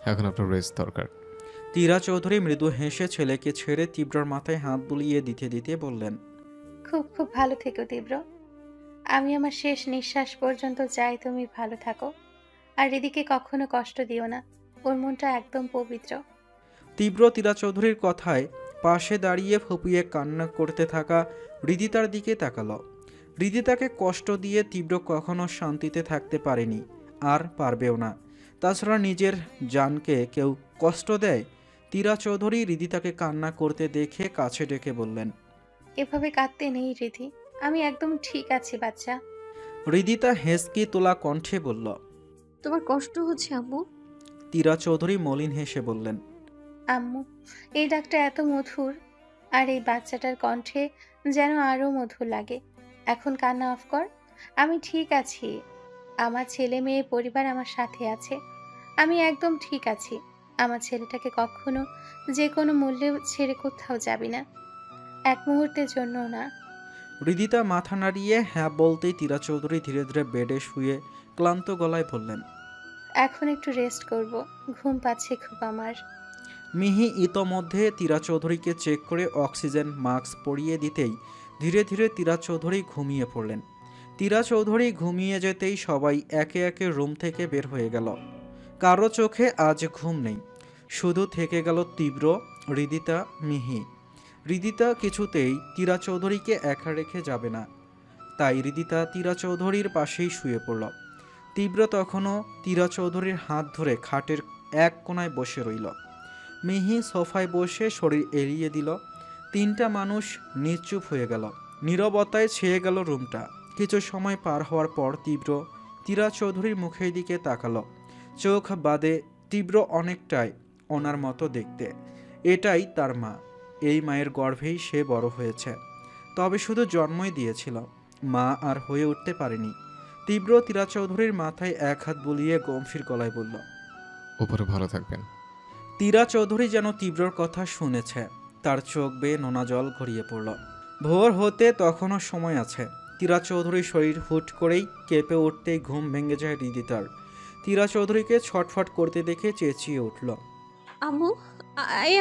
Speaker 5: এখন আপনার রেস্ট দরকার।
Speaker 2: তীরা চৌধুরী মৃদু হেসে ছেলেকে ছেড়ে তীব্রর মাথায় হাত বুলিয়ে দিতে দিতে বললেন।
Speaker 15: খুব খুব ভালো থেকো তীব্র। আমি আমার শেষ নিঃশ্বাস পর্যন্ত চাই তুমি ভালো থাকো। আর এদিকে কখনো কষ্ট দিও না, ওর মনটা একদম পবিত্র।
Speaker 2: তীব্র তীরা চৌধুরীর কথায় পাশে দাঁড়িয়ে ফুপিয়ে কান্না করতে থাকা হৃদিতার দিকে তাকালো। হৃদিতাকে কষ্ট দিয়ে তীব্র কখনো শান্তিতে থাকতে পারেনি, আর পারবেও না। তাছাড়া নিজের জানকে কেউ কষ্ট দেয়? তীরা চৌধুরী হৃদিতাকে কান্না করতে দেখে কাছে ডেকে বললেন।
Speaker 15: এভাবে কাঁদতে নেই রিধি, আমি একদম ঠিক আছি বাচ্চা।
Speaker 2: হৃদিতা হেসকি তোলা কণ্ঠে বলল।
Speaker 1: তোমার কষ্ট হচ্ছে আম্মু?
Speaker 2: তীরা চৌধুরী মলিন হেসে বললেন।
Speaker 15: আম্মু, এই ডাকটা এত মধুর, আর এই বাচ্চাটার কণ্ঠে যেন আরো মধুর লাগে। এখন কান্না অফ কর, আমি ঠিক আছি। আমার ছেলে মেয়ে পরিবার আমার সাথে আছে, আমি একদম ঠিক আছি। আমার ছেলেটাকে কখনো যে কোনো মূল্যে ছেড়ে কোথাও যাবি না, এক মুহূর্তের জন্য না।
Speaker 2: হৃদিতা মাথা নাড়িয়ে হ্যাঁ বলতেই তীরা চৌধুরী ধীরে ধীরে বেডে শুয়ে ক্লান্ত গলায় বললেন,
Speaker 15: এখন একটু রেস্ট করব, ঘুম পাচ্ছে খুব আমার।
Speaker 2: মিহি ইতোমধ্যে তীরা চৌধুরীকে চেক করে অক্সিজেন মাস্ক পরিয়ে দিতেই ধীরে ধীরে তীরা চৌধুরী ঘুমিয়ে পড়লেন। তীরা চৌধুরী ঘুমিয়ে যেতেই সবাই একে একে রুম থেকে বের হয়ে গেল। কারো চোখে আজ ঘুম নেই, শুধু থেকে গেল তীব্র, হৃদিতা, মিহি। হৃদিতা কিছুতেই তীরা চৌধুরীকে একা রেখে যাবে না, তাই হৃদিতা তীরা চৌধুরীর পাশেই শুয়ে পড়ল। তীব্র তখনও তীরা চৌধুরীর হাত ধরে খাটের এক কোণায় বসে রইল। মিহি সোফায় বসে শরীর এড়িয়ে দিল। তিনটা মানুষ নিশ্চুপ হয়ে গেল। নীরবতায় ছেয়ে গেল রুমটা। কিছু সময় পার হওয়ার পর তীব্র তীরা চৌধুরীর মুখের দিকে তাকালো। চোখ বাদে তীব্র অনেকটাই ওনার মতো দেখতে। এটাই তার মা। এই মায়ের গর্ভেই সে বড় হয়েছে, তবে শুধু জন্মই দিয়েছিল, মা আর হয়ে উঠতে পারেনি। তীব্র তীরা চৌধুরীর মাথায় এক হাত বুলিয়ে গম্ভীর গলায় বলল,
Speaker 5: উপরে ভালো থাকবেন।
Speaker 2: তীরা চৌধুরী যেন তীব্রর কথা শুনেছে, তার চোখ বেয়ে নোনা জল গড়িয়ে পড়ল। ভোর হতে তখনও সময় আছে। তীরা চৌধুরীর শরীর হুট করেই কেঁপে উঠতেই ঘুম ভেঙে যায় হৃদিতার। তীরা চৌধুরীকে ছটফট করতে দেখে চেঁচিয়ে উঠল,
Speaker 1: আম্মু,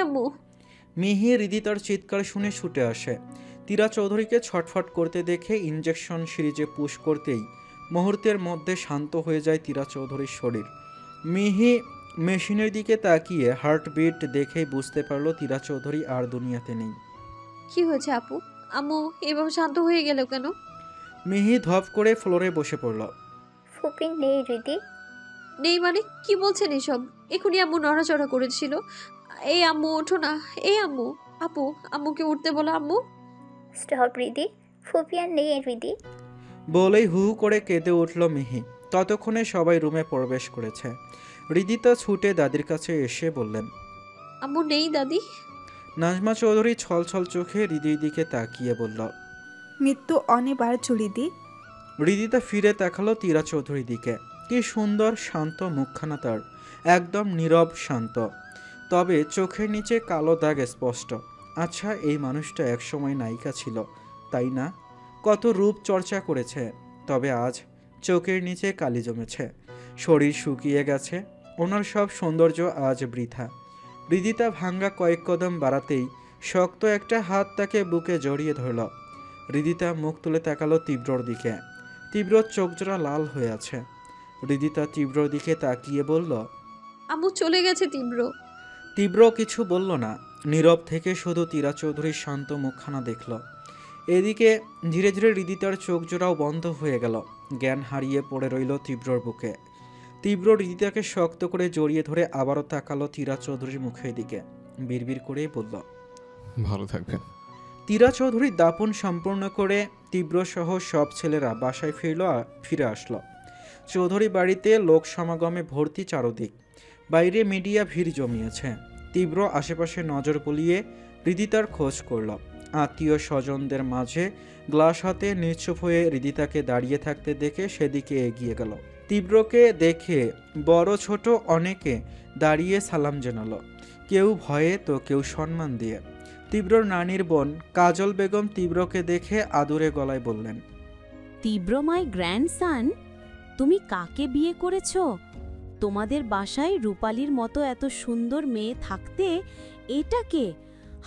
Speaker 1: আম্মু।
Speaker 2: মিহি হৃদিতার চিৎকার শুনে ছুটে আসে। তীরা চৌধুরীকে ছটফট করতে দেখে ইঞ্জেকশন সিরিজে পুশ করতেই মুহূর্তের মধ্যে শান্ত হয়ে যায় তীরা চৌধুরীর শরীর। মিহি মেশিনের দিকে তাকিয়ে হার্টবিট দেখেই বুঝতে পারলো তীরা চৌধুরী আর দুনিয়াতে নেই।
Speaker 1: কি হয়েছে আপু? আম্মু এভাবে শান্ত হয়ে গেল কেন?
Speaker 2: মিহি ধপ করে ফ্লোরে বসে পড়ল।
Speaker 7: ফুপিং নেই হৃদি।
Speaker 1: নেই মানে কি বলছেন এসব? এখনই আম্মু নড়াচড়া করেছিল। এই আম্মু ওঠো না, এই আম্মু। আপু, আম্মুকে উঠতে বলো আম্মু।
Speaker 7: স্টপ হৃদি, ফুপিয়ার নেই হৃদি।
Speaker 2: বলেই হু হু করে কেঁদে উঠল মিহি। ততক্ষণে সবাই রুমে প্রবেশ করেছে। হৃদিতা ছুটে দাদির কাছে এসে বললেন,
Speaker 1: আম্মু নেই দাদি।
Speaker 2: নাজমা চৌধুরী ছলছল চোখে হৃদির দিকে তাকিয়ে বলল,
Speaker 3: মৃত্যু অনিবার্য হৃদি।
Speaker 2: হৃদিতা ফিরে তাকালো তীরা চৌধুরীর দিকে। কি সুন্দর শান্ত মুখখানা তার, একদম নীরব শান্ত, তবে চোখের নিচে কালো দাগ স্পষ্ট। আচ্ছা, এই মানুষটা একসময় নায়িকা ছিল, তাই না? কত রূপ চর্চা করেছে, তবে আজ চোখের নিচে কালি জমেছে, শরীর শুকিয়ে গেছে, ওনার সব সৌন্দর্য আজ বৃথা। হৃদিতা ভাঙ্গা কয়েক কদম বাড়াতেই শক্ত একটা হাত তাকে বুকে জড়িয়ে ধরল। হৃদিতা মুখ তুলে তাকালো তীব্রর দিকে। তীব্র চোখজোড়া লাল হয়ে আছে। হৃদিতা তীব্রর দিকে তাকিয়ে বলল,
Speaker 1: আম্মু চলে গেছে তীব্র।
Speaker 2: তীব্র কিছু বলল না, নীরব থেকে শুধু তীরা চৌধুরীর শান্ত মুখখানা দেখল। এদিকে ধীরে ধীরে হৃদিতার চোখ জোড়াও বন্ধ হয়ে গেল। জ্ঞান হারিয়ে পড়ে রইল তীব্রর বুকে। তীব্র হৃদিতাকে শক্ত করে জড়িয়ে ধরে আবারও তাকালো তীরা চৌধুরীর মুখের দিকে। বিড়বিড় করেই বলল,
Speaker 5: ভালো থাকবেন।
Speaker 2: তীরা চৌধুরীর দাপন সম্পূর্ণ করে তীব্র সহ সব ছেলেরা বাসায় ফিরে আসলো। চৌধুরী বাড়িতে লোক সমাগমে ভর্তি চারদিক। বাইরে মিডিয়া ভিড় জমিয়েছে। তীব্র আশেপাশে নজর বুলিয়ে হৃদিতার খোঁজ করল। আত্মীয় স্বজনদের মাঝে গ্লাস হাতে নিশ্চুপ হয়ে হৃদিতাকে দাঁড়িয়ে থাকতে দেখে সেদিকে এগিয়ে গেল। তীব্রকে দেখে বড় ছোট অনেকে দাঁড়িয়ে সালাম জানালো, কেউ ভয়ে তো কেউ সম্মান দিয়ে। তীব্রর নানির বোন কাজল বেগম তীব্রকে দেখে আদুরে গলায় বললেন,
Speaker 16: তীব্র মাই গ্র্যান্ডসান, তুমি কাকে বিয়ে করেছো? তোমাদের বাসায় রূপালীর মতো এত সুন্দর মেয়ে থাকতে এটা কে?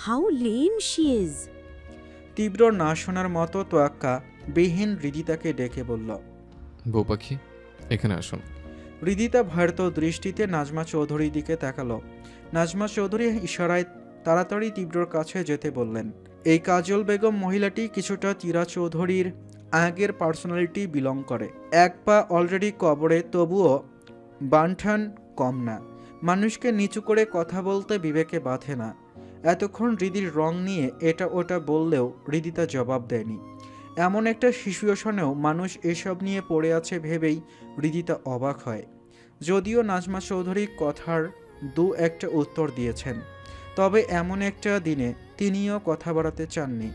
Speaker 16: How lame she is.
Speaker 2: তীব্র না শোনার মতো তোয়াক্কা বিহীন হৃদিতাকে ডেকে বলল,
Speaker 5: বউ পাখি, এখানে আসুন।
Speaker 2: হৃদিতা ভয়ত দৃষ্টিতে নাজমা চৌধুরীর দিকে তাকালো। নাজমা চৌধুরী ইশারায় তাড়াতাড়ি তীব্রর কাছে যেতে বললেন। এই কাজল বেগম মহিলাটি কিছুটা তীরা চৌধুরীর আগের পার্সোনালিটি বিলং করে। এক পা অলরেডি কবরে, তবুও বানঠান কম না। মানুষকে নিচু করে কথা বলতে বিবেকে বাধে না। এতক্ষণ হৃদির রং নিয়ে এটা ওটা বললেও হৃদিতা জবাব দেয়নি। এমন একটা সিচুয়েশনেও মানুষ এসব নিয়ে পড়ে আছে ভেবেই হৃদিতা অবাক হয়। যদিও নাজমা চৌধুরী কথার দু একটা উত্তর দিয়েছেন, তবে এমন একটা দিনে তিনিও কথা বাড়াতে চাননি।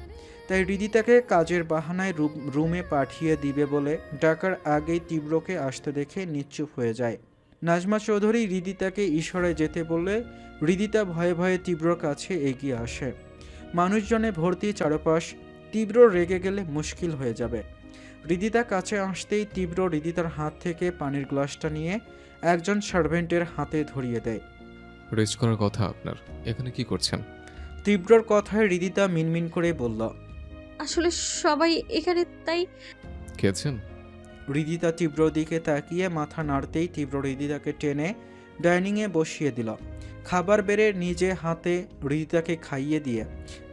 Speaker 2: তাই হৃদিতাকে কাজের বাহানায় রুমে পাঠিয়ে দিবে বলে ডাকার আগেই তীব্রকে আসতে দেখে নিশ্চুপ হয়ে যায়। নাজমা চৌধুরী হৃদিতাকে ইশারায় যেতে বললে হৃদিতা ভয়ে ভয়ে তীব্রর কাছে এগিয়ে আসে। মানুষজনে ভর্তি চারপাশ। তীব্র রেগে গেলে মুশকিল হয়ে যাবে। হৃদিতা কাছে আসতেই তীব্র হৃদিতার হাত থেকে পানির গ্লাসটা নিয়ে একজন সার্ভেন্টের হাতে ধরিয়ে দেয়।
Speaker 5: রেস্ট করার কথা আপনার, এখানে কি করছেন?
Speaker 2: তীব্রর কথায় হৃদিতা মিনমিন করে বলল,
Speaker 1: আসলে সবাই এখানে, তাই।
Speaker 5: খেয়েছেন?
Speaker 2: হৃদিতা তীব্রর দিকে তাকিয়ে মাথা নাড়তেই তীব্র হৃদিতাকে টেনে ডাইনিংয়ে বসিয়ে দিল। খাবার বেড়ে নিজে হাতে হৃদিতাকে খাইয়ে দিয়ে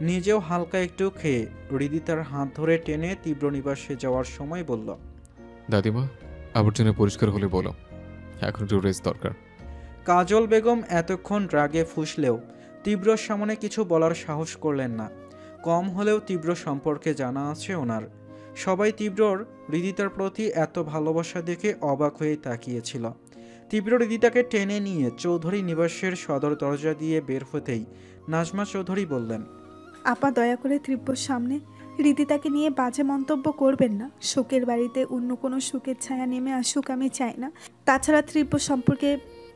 Speaker 2: নিজেও হালকা একটু খেয়ে হৃদিতার হাত ধরে টেনে তীব্র নিবাসে যাওয়ার সময় বলল,
Speaker 5: দাদিমা, আবর্জনা পরিষ্কার হলে বলো, এখন একটু রেস্ট দরকার।
Speaker 2: কাজল বেগম এতক্ষণ রাগে ফুঁসলেও তীব্রর সামনে কিছু বলার সাহস করলেন না। কম হলেও তীব্র সম্পর্কে জানা আছে ওনার। সবাই তীব্রর হৃদিতার প্রতি এত ভালোবাসা দেখে অবাক হয়ে তাকিয়েছিল। তীব্র হৃদিতাকে টেনে নিয়ে চৌধুরী নিবাসের সদর দরজা দিয়ে বের হতেই নাজমা চৌধুরী বললেন,
Speaker 3: আপা দয়া করে তীব্রর সামনে হৃদিতাকে নিয়ে বাজে মন্তব্য করবেন না। শোকের বাড়িতে অন্য কোনো সুখের ছায়া নেমে আসুক আমি চাই না। তাছাড়া তীব্র সম্পর্কে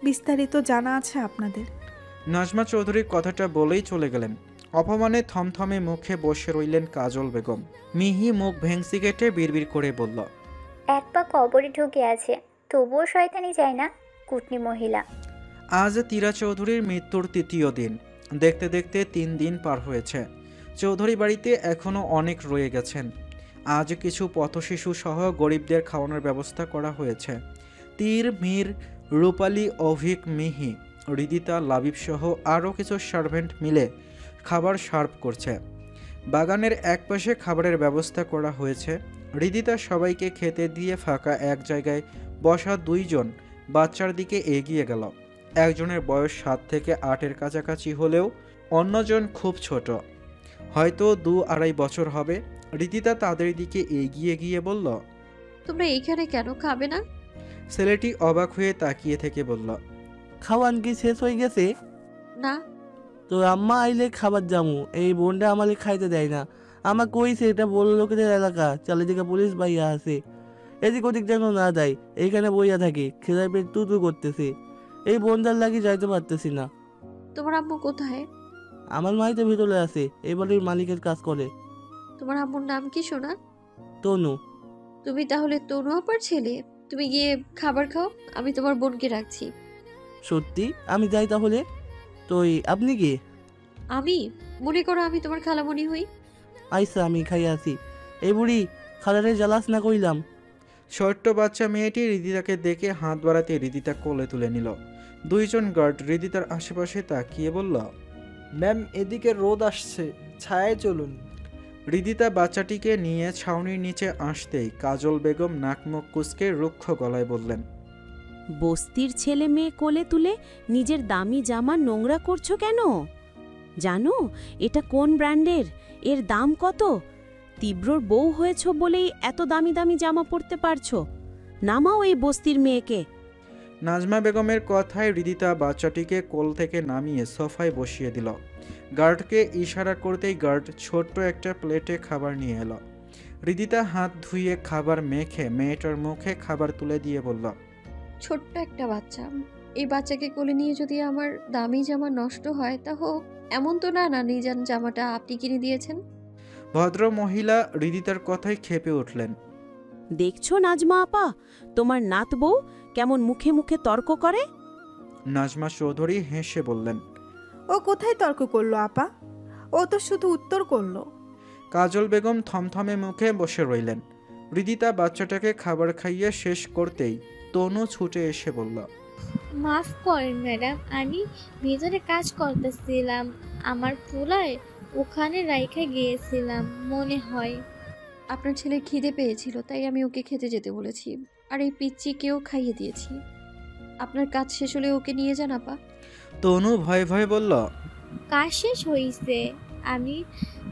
Speaker 3: বিস্তারিত জানা আছে আপনাদের।
Speaker 2: নাজমা চৌধুরীর কথাটা বলেই চলে গেলেন। অপমানে থমথমে মুখে বসে রইলেন কাজল বেগম। মিহি মুখ ভেংসি কেটে বিড়বিড় করে বলল,
Speaker 7: এক পা কবরে ঢুকে আছে, তবুও শয়তানি যায় না, কুটনি মহিলা।
Speaker 2: আজ তীরা চৌধুরীর মৃত্যুর ৩য় দিন। দেখতে দেখতে ৩ দিন পার হয়েছে। চৌধুরী বাড়িতে এখনও অনেক রয়ে গেছেন। আজ কিছু পথশিশু সহ গরিবদের খাওয়ানোর ব্যবস্থা করা হয়েছে। তীর, মীর, রূপালী, অভিক, মিহি, হৃদিতা, লাবিব সহ আরও কিছু সার্ভেন্ট মিলে খাবার সার্ভ করছে। বাগানের একপাশে খাবারের ব্যবস্থা করা হয়েছে। হৃদিতা সবাইকে খেতে দিয়ে ফাঁকা এক জায়গায় বসা 2 জন বাচ্চার দিকে এগিয়ে গেল। একজনের বয়স 7 থেকে 8-এর কাছাকাছি হলেও অন্যজন খুব ছোট, হয়তো 2-2.5 বছর হবে। হৃদিতা তাদের দিকে এগিয়ে গিয়ে বলল,
Speaker 1: তোমরা এখানে কেন, খাবে না?
Speaker 2: ছেলেটি অবাক হয়ে তাকিয়ে থেকে বলল,
Speaker 17: খাওয়ান কি শেষ হয়ে গেছে?
Speaker 1: না।
Speaker 17: তো আম্মা আইলে খাবার জামু, এই বোনটা আমাকে খাইতে দেয় না। আমার কইছে এটা বড় লোকেদের এলাকা, চারিদিকে পুলিশ ভাইয়া আছে, এদিক ওদিক যেন না দেয়। এইখানে বইয়া থাকি, খেলায় পেট তু করতেছে। এই বোনটার লাগি যাইতে পারতেছি না।
Speaker 1: তোমার আম্মু কোথায়?
Speaker 17: আমার মাই তো ভিতরে আছে, এই বাড়ির মালিকের কাজ করে।
Speaker 1: তোমার আম্মুর নাম কি সোনা?
Speaker 17: তনু।
Speaker 1: তুমি তাহলে তনু আপার ছেলে? তুমি গিয়ে খাবার খাও, আমি তোমার বোনকে রাখছি।
Speaker 17: সত্যি? আমি যাই তাহলে। তুই আপনি কি?
Speaker 1: আমি মনে করো আমি তোমার খালামণি হই।
Speaker 17: আইসা আমি খাইয়া আছি। এই বুড়ি খালারে জ্বালাস না কইলাম।
Speaker 2: ছোট্ট বাচ্চা মেয়েটি হৃদিতাকে দেখে হাত বাড়াতে হৃদিতা কোলে তুলে নিল। 2 জন গার্ড হৃদিতার আশেপাশে তাকিয়ে বলল,
Speaker 4: ম্যাম এদিকে রোদ আসছে, ছায়ায় চলুন।
Speaker 2: হৃদিতা বাচ্চাটিকে নিয়ে ছাউনির নিচে আসতেই কাজল বেগম নাকমুখ কুঁচকে রুক্ষ গলায় বললেন,
Speaker 16: বস্তির ছেলে মেয়ে কোলে তুলে নিজের দামি জামা নোংরা করছো কেন? জানো এটা কোন ব্র্যান্ডের, এর দাম কত? তীব্রর বউ হয়েছ বলেই এত দামি দামি জামা পরতে পারছো। নামাও এই বস্তির মেয়েকে।
Speaker 2: নাজমা বেগমের কথায় হৃদিতা বাচ্চাটিকে কোল থেকে নামিয়ে সোফায় বসিয়ে দিল। গার্ডকে ইশারা করতেই গার্ড ছোট্ট একটা প্লেটে খাবার নিয়ে এলো। হৃদিতা হাত ধুয়ে খাবার মেখে মেয়েটার মুখে খাবার তুলে দিয়ে বলল,
Speaker 1: ছোট্ট একটা বাচ্চা, এই বাচ্চাকে কোলে নিয়ে যদি আমার দামি জামা নষ্ট হয় তা হোক। এমন তো না না নিজের জামাটা আপনি কিনে দিয়েছেন।
Speaker 2: ভদ্র মহিলা হৃদিতার কথায় ক্ষেপে উঠলেন।
Speaker 16: দেখছো নাজমা আপা, তোমার নাত বউ কেমন মুখে মুখে তর্ক করে?
Speaker 2: নাজমা চৌধুরী হেসে বললেন,
Speaker 3: ও কোথায় তর্ক করলো আপা? ও তো শুধু উত্তর করলো।
Speaker 2: কাজল বেগম থমথমে মুখে বসে রইলেন। হৃদিতা বাচ্চাটাকে খাবার খাইয়ে শেষ করতেই তনু ছুটে এসে বলল,
Speaker 18: মাফ করেন ম্যাডাম, আমি ভেতরে কাজ করতেছিলাম, আমার পোলায় ওখানে রাইখা গিয়েছিলাম মনে হয়।
Speaker 1: আপনার ছেলে খিদে পেয়েছিল তাই আমি ওকে খেতে যেতে বলেছি, আর এই পিচ্চিকেও খাইয়ে দিয়েছি। আপনার কাজ শেষ হলে ওকে নিয়ে যান আপা।
Speaker 2: তনু ভয়ে ভয়ে বলল,
Speaker 18: কাজ শেষ হইছে, আমি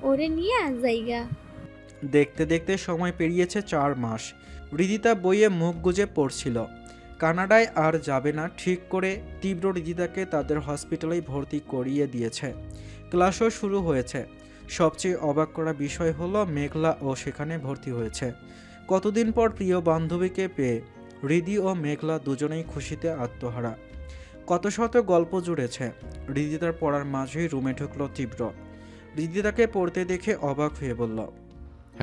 Speaker 18: ওরে নিয়ে যাইগা।
Speaker 2: দেখতে দেখতে সময় পেরিয়েছে 4 মাস। হৃদিতা বইয়ে মুখ গুজে পড়ছিল। কানাডায় আর যাবে না ঠিক করে তীব্র হৃদিতাকে তাদের হসপিটালেই ভর্তি করিয়ে দিয়েছে। ক্লাসও শুরু হয়েছে। সবচেয়ে অবাক করা বিষয় হলো মেঘলা ও সেখানে ভর্তি হয়েছে। কতদিন পর প্রিয় বান্ধবীকে পেয়ে হৃদি ও মেঘলা দুজনেই খুশিতে আত্মহারা। কত শত গল্প জুড়েছে। হৃদিতার পড়ার মাঝেই রুমে ঢুকলো তীব্র। হৃদিতাকে পড়তে দেখে অবাক হয়ে বলল,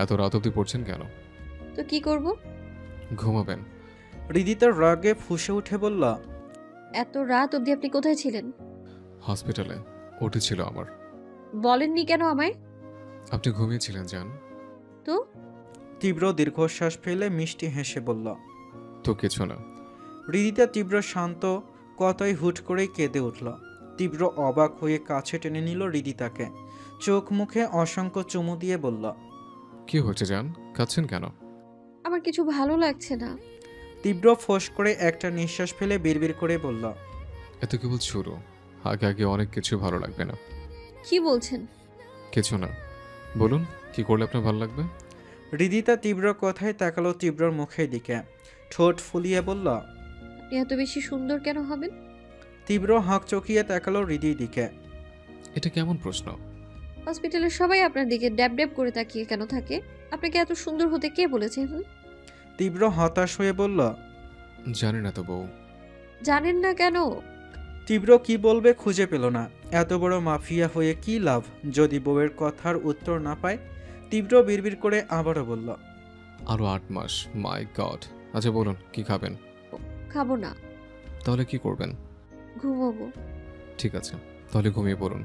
Speaker 5: এত রাত অবধি পড়ছেন কেন?
Speaker 1: তো কি করব?
Speaker 5: ঘুমাবেন।
Speaker 2: হৃদিতার রাগে ফুঁসে উঠে বলল,
Speaker 1: এত রাত অবধি আপনি কোথায় ছিলেন?
Speaker 5: হসপিটালে ওটি ছিল আমার।
Speaker 1: বলেননি কেন আমায়?
Speaker 5: আপনি ঘুমিয়েছিলেন জান।
Speaker 1: তো
Speaker 2: তীব্র দীর্ঘশ্বাস ফেলে মিষ্টি হেসে বলল,
Speaker 5: তো কিছু না।
Speaker 2: হৃদিতা তীব্র শান্ত কতই হুট করেই কেঁদে উঠল। তীব্র অবাক হয়ে কাছে টেনে নিল হৃদিতাকে, চোখ মুখে অসংখ্য চুমু দিয়ে বলল,
Speaker 5: কি হয়েছে জান, কাঁদছেন কেন?
Speaker 1: আমার কিছু ভালো লাগছে না।
Speaker 2: তীব্র ফোঁস করে একটা নিঃশ্বাস ফেলে বিড়বিড় করে বলল,
Speaker 5: এত কেবল শুরু, আগে আগে অনেক কিছু ভালো লাগবে না।
Speaker 1: কি বলছেন?
Speaker 5: কিছু না, বলুন কি করলে আপনার ভালো লাগবে?
Speaker 2: হৃদিতা তীব্র কথায় তাকালো তীব্রর মুখের দিকে, ঠোঁট ফুলিয়ে বলল,
Speaker 1: আপনি এত বেশি সুন্দর কেন হবেন?
Speaker 2: তীব্র হাঁক চকিয়ে তাকালো হৃদির দিকে।
Speaker 5: এটা কেমন প্রশ্ন?
Speaker 1: হসপিটালের সবাই আপনার দিকে ড্যাব ড্যাব করে তাকিয়ে কেন থাকে? আপনাকে এত সুন্দর হতে কে বলেছে?
Speaker 2: তীব্র হতাশ হয়ে বলল,
Speaker 5: জানি না তো বউ।
Speaker 1: জানেন না কেন?
Speaker 2: তীব্র কি বলবে খুঁজে পেল না। এত বড় মাফিয়া হয়ে কি লাভ যদি বউয়ের কথার উত্তর না পায়। তীব্র বিড়বিড় করে আবারও বলল,
Speaker 5: আরো 8 মাস, মাই গড। আচ্ছা বলুন কি খাবেন?
Speaker 1: খাবো না।
Speaker 5: তাহলে কি করবেন?
Speaker 1: ঘুমাবো।
Speaker 5: ঠিক আছে, তাহলে ঘুমিয়ে পড়ুন।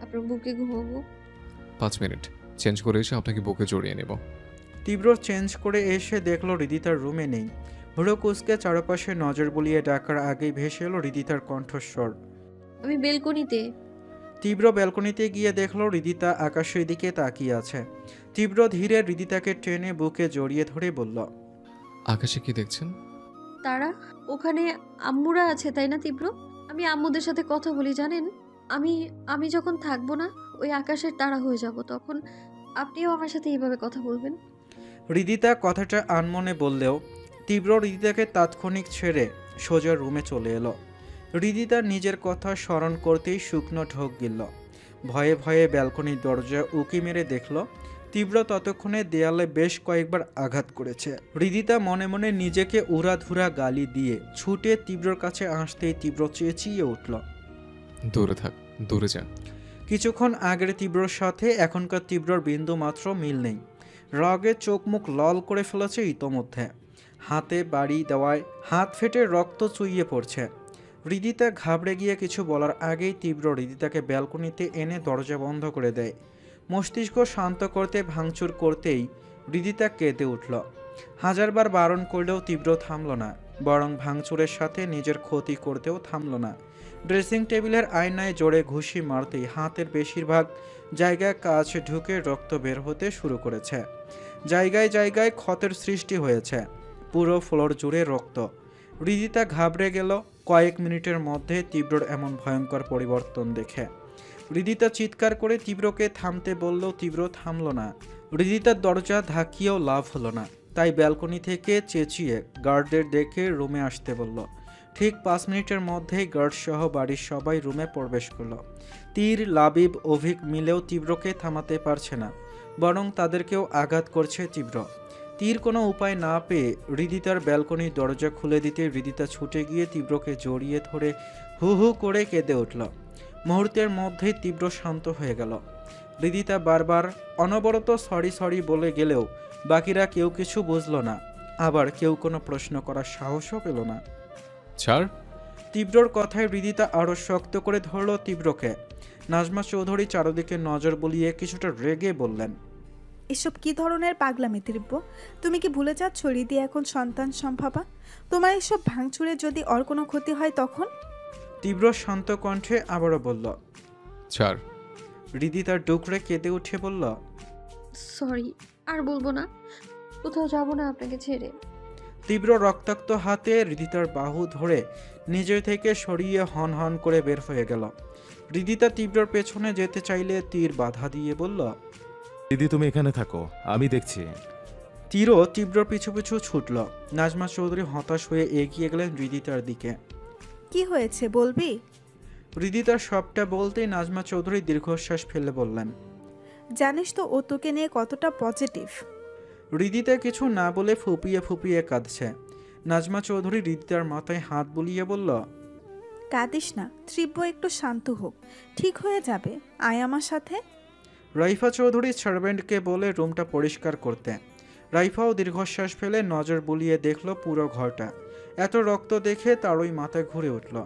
Speaker 1: আপনার বুকে ঘুমাবো।
Speaker 5: 5 মিনিট চেঞ্জ করে এসে আপনাকে বুকে জড়িয়ে নেব।
Speaker 2: তীব্র চেঞ্জ করে এসে দেখলো হৃদিতার রুমে নেই। হুড়ো কুসকে চারপাশে নজর বুলিয়ে ডাকার আগেই ভেসে এলো হৃদিতার কণ্ঠস্বর,
Speaker 1: আমি বেলকনিতে।
Speaker 2: তীব্র ব্যালকনিতে গিয়ে দেখলো হৃদিতা আকাশের দিকে তাকিয়ে আছে। তীব্র ধীরে হৃদিতাকে টেনে বুকে জড়িয়ে ধরে বলল,
Speaker 5: আকাশে কি দেখছেন?
Speaker 1: তারা। ওখানে আম্মুরা আছে তাই না তীব্র? আমি আম্মুদের সাথে কথা বলি জানেন। আমি যখন থাকবো না ওই আকাশের তারা হয়ে যাব, তখন আপনিও আমার সাথে এইভাবে কথা বলবেন।
Speaker 2: হৃদিতা কথাটা আনমনে বললেও তীব্র হৃদিতাকে তাৎক্ষণিক ছেড়ে সোজা রুমে চলে এলো। হৃদিতা নিজের কথা স্মরণ করতেই শুকনো ঢোক গিলল। ভয়ে ভয়ে ব্যালকনির দরজা উকি মেরে দেখল তীব্র ততক্ষণে দেয়ালে বেশ কয়েকবার আঘাত করেছে। হৃদিতা মনে মনে নিজেকে উড়াধুরা গালি দিয়ে ছুটে তীব্রর কাছে আসতেই তীব্র চেঁচিয়ে উঠল,
Speaker 5: দূরে থাক, দূরে যা।
Speaker 2: কিছুক্ষণ আগের তীব্রর সাথে এখনকার তীব্রর বিন্দু মাত্র মিল নেই। রাগে চোখ মুখ লাল করে ফেলেছে ইতোমধ্যে। হাতে বাড়ি দেওয়ায় হাত ফেটে রক্ত চুইয়ে পড়ছে। হৃদিতা ঘাবড়ে গিয়ে কিছু বলার আগেই তীব্র হৃদিতাকে ব্যালকনিতে এনে দরজা বন্ধ করে দেয়। মস্তিষ্ক শান্ত করতে ভাঙচুর করতেই হৃদিতা কেঁদে উঠল। হাজারবার বারণ করলেও তীব্র থামল না, বরং ভাঙচুরের সাথে নিজের ক্ষতি করতেও থামল না। ড্রেসিং টেবিলের আয়নায় জোরে ঘুষি মারতেই হাতের বেশিরভাগ জায়গায় কাজ ঢুকে রক্ত বের হতে শুরু করেছে। জায়গায় জায়গায় ক্ষতের সৃষ্টি হয়েছে, পুরো ফ্লোর জুড়ে রক্ত। হৃদিতা ঘাবড়ে গেল কয়েক মিনিটের মধ্যে তীব্রর এমন ভয়ঙ্কর পরিবর্তন দেখে। হৃদিতা চিৎকার করে তীব্রকে থামতে বললেও তীব্র থামল না। হৃদিতার দরজা ধাকিয়েও লাভ হলো না, তাই ব্যালকনি থেকে চেঁচিয়ে গার্ডদের ডেকে রুমে আসতে বলল। ঠিক 5 মিনিটের মধ্যেই গার্ডসহ বাড়ির সবাই রুমে প্রবেশ করল। তীর, লাবিব, অভিক মিলেও তীব্রকে থামাতে পারছে না, বরং তাদেরকেও আঘাত করছে তীব্র। তীর কোনো উপায় না পেয়ে হৃদিতার ব্যালকনির দরজা খুলে দিতে হৃদিতা ছুটে গিয়ে তীব্রকে জড়িয়ে ধরে হু হু করে কেঁদে উঠল। মুহূর্তের মধ্যেই তীব্র শান্ত হয়ে গেল। হৃদিতা বারবার অনবরত সরি সরি বলে গেলেও বাকিরা কেউ কিছু বুঝল না, আবার কেউ কোনো প্রশ্ন করার সাহসও পেল না।
Speaker 5: ছাড়।
Speaker 2: তীব্রর কথায় হৃদিতা আরও শক্ত করে ধরল তীব্রকে। নাজমা চৌধুরী চারদিকে নজর বুলিয়ে কিছুটা রেগে বললেন,
Speaker 3: এসব কি ধরনের পাগলামি তীব্র? তুমি কি ভুলে যাচ্ছ হৃদি এখন সন্তান সম্ভাবা? তোমার এসব ভাঙচুরে যদি ওর কোনো ক্ষতি হয় তখন?
Speaker 2: তীব্র শান্ত কণ্ঠে আবারও বলল,
Speaker 5: ছাড়।
Speaker 2: হৃদি তার ডুকরে কেঁদে উঠে বলল,
Speaker 1: সরি, আর বলবো না, কোথাও যাব না আপনাকে ছেড়ে।
Speaker 2: তীব্র রক্তাক্ত হাতে হৃদিতার বাহু ধরে নিজের থেকে সরিয়ে হন হন করে বের হয়ে গেল। হৃদিতা তীব্রর পেছনে যেতে চাইলে তীর বাধা দিয়ে বলল,
Speaker 8: দিদি তুমি এখানে থাকো, আমি দেখছি।
Speaker 2: তীরও তীব্রর পিছু পিছু ছুটল। নাজমা চৌধুরী হতাশ হয়ে এগিয়ে গেলেন হৃদিতার দিকে।
Speaker 3: কি হয়েছে বলবি?
Speaker 2: হৃদিতার সবটা বলতেই নাজমা চৌধুরী দীর্ঘশ্বাস ফেলে বললেন,
Speaker 3: জানিস তো ও তোকে নিয়ে কতটা পজিটিভ।
Speaker 2: হৃদিতা কিছু না বলে ফুপিয়ে ফুপিয়ে কাঁদছে। নাজমা চৌধুরী হৃদিতার মাথায় হাত বুলিয়ে বলল,
Speaker 3: কাঁদিস না তীব্র, একটু শান্ত হোক, ঠিক হয়ে যাবে, আয় আমার সাথে।
Speaker 2: রাইফা চৌধুরী সার্ভেন্টকে বলে রুমটা পরিষ্কার করতে। রাইফাও দীর্ঘশ্বাস ফেলে নজর বুলিয়ে দেখল পুরো ঘরটা। এত রক্ত দেখে তারই মাথা ঘুরে উঠল।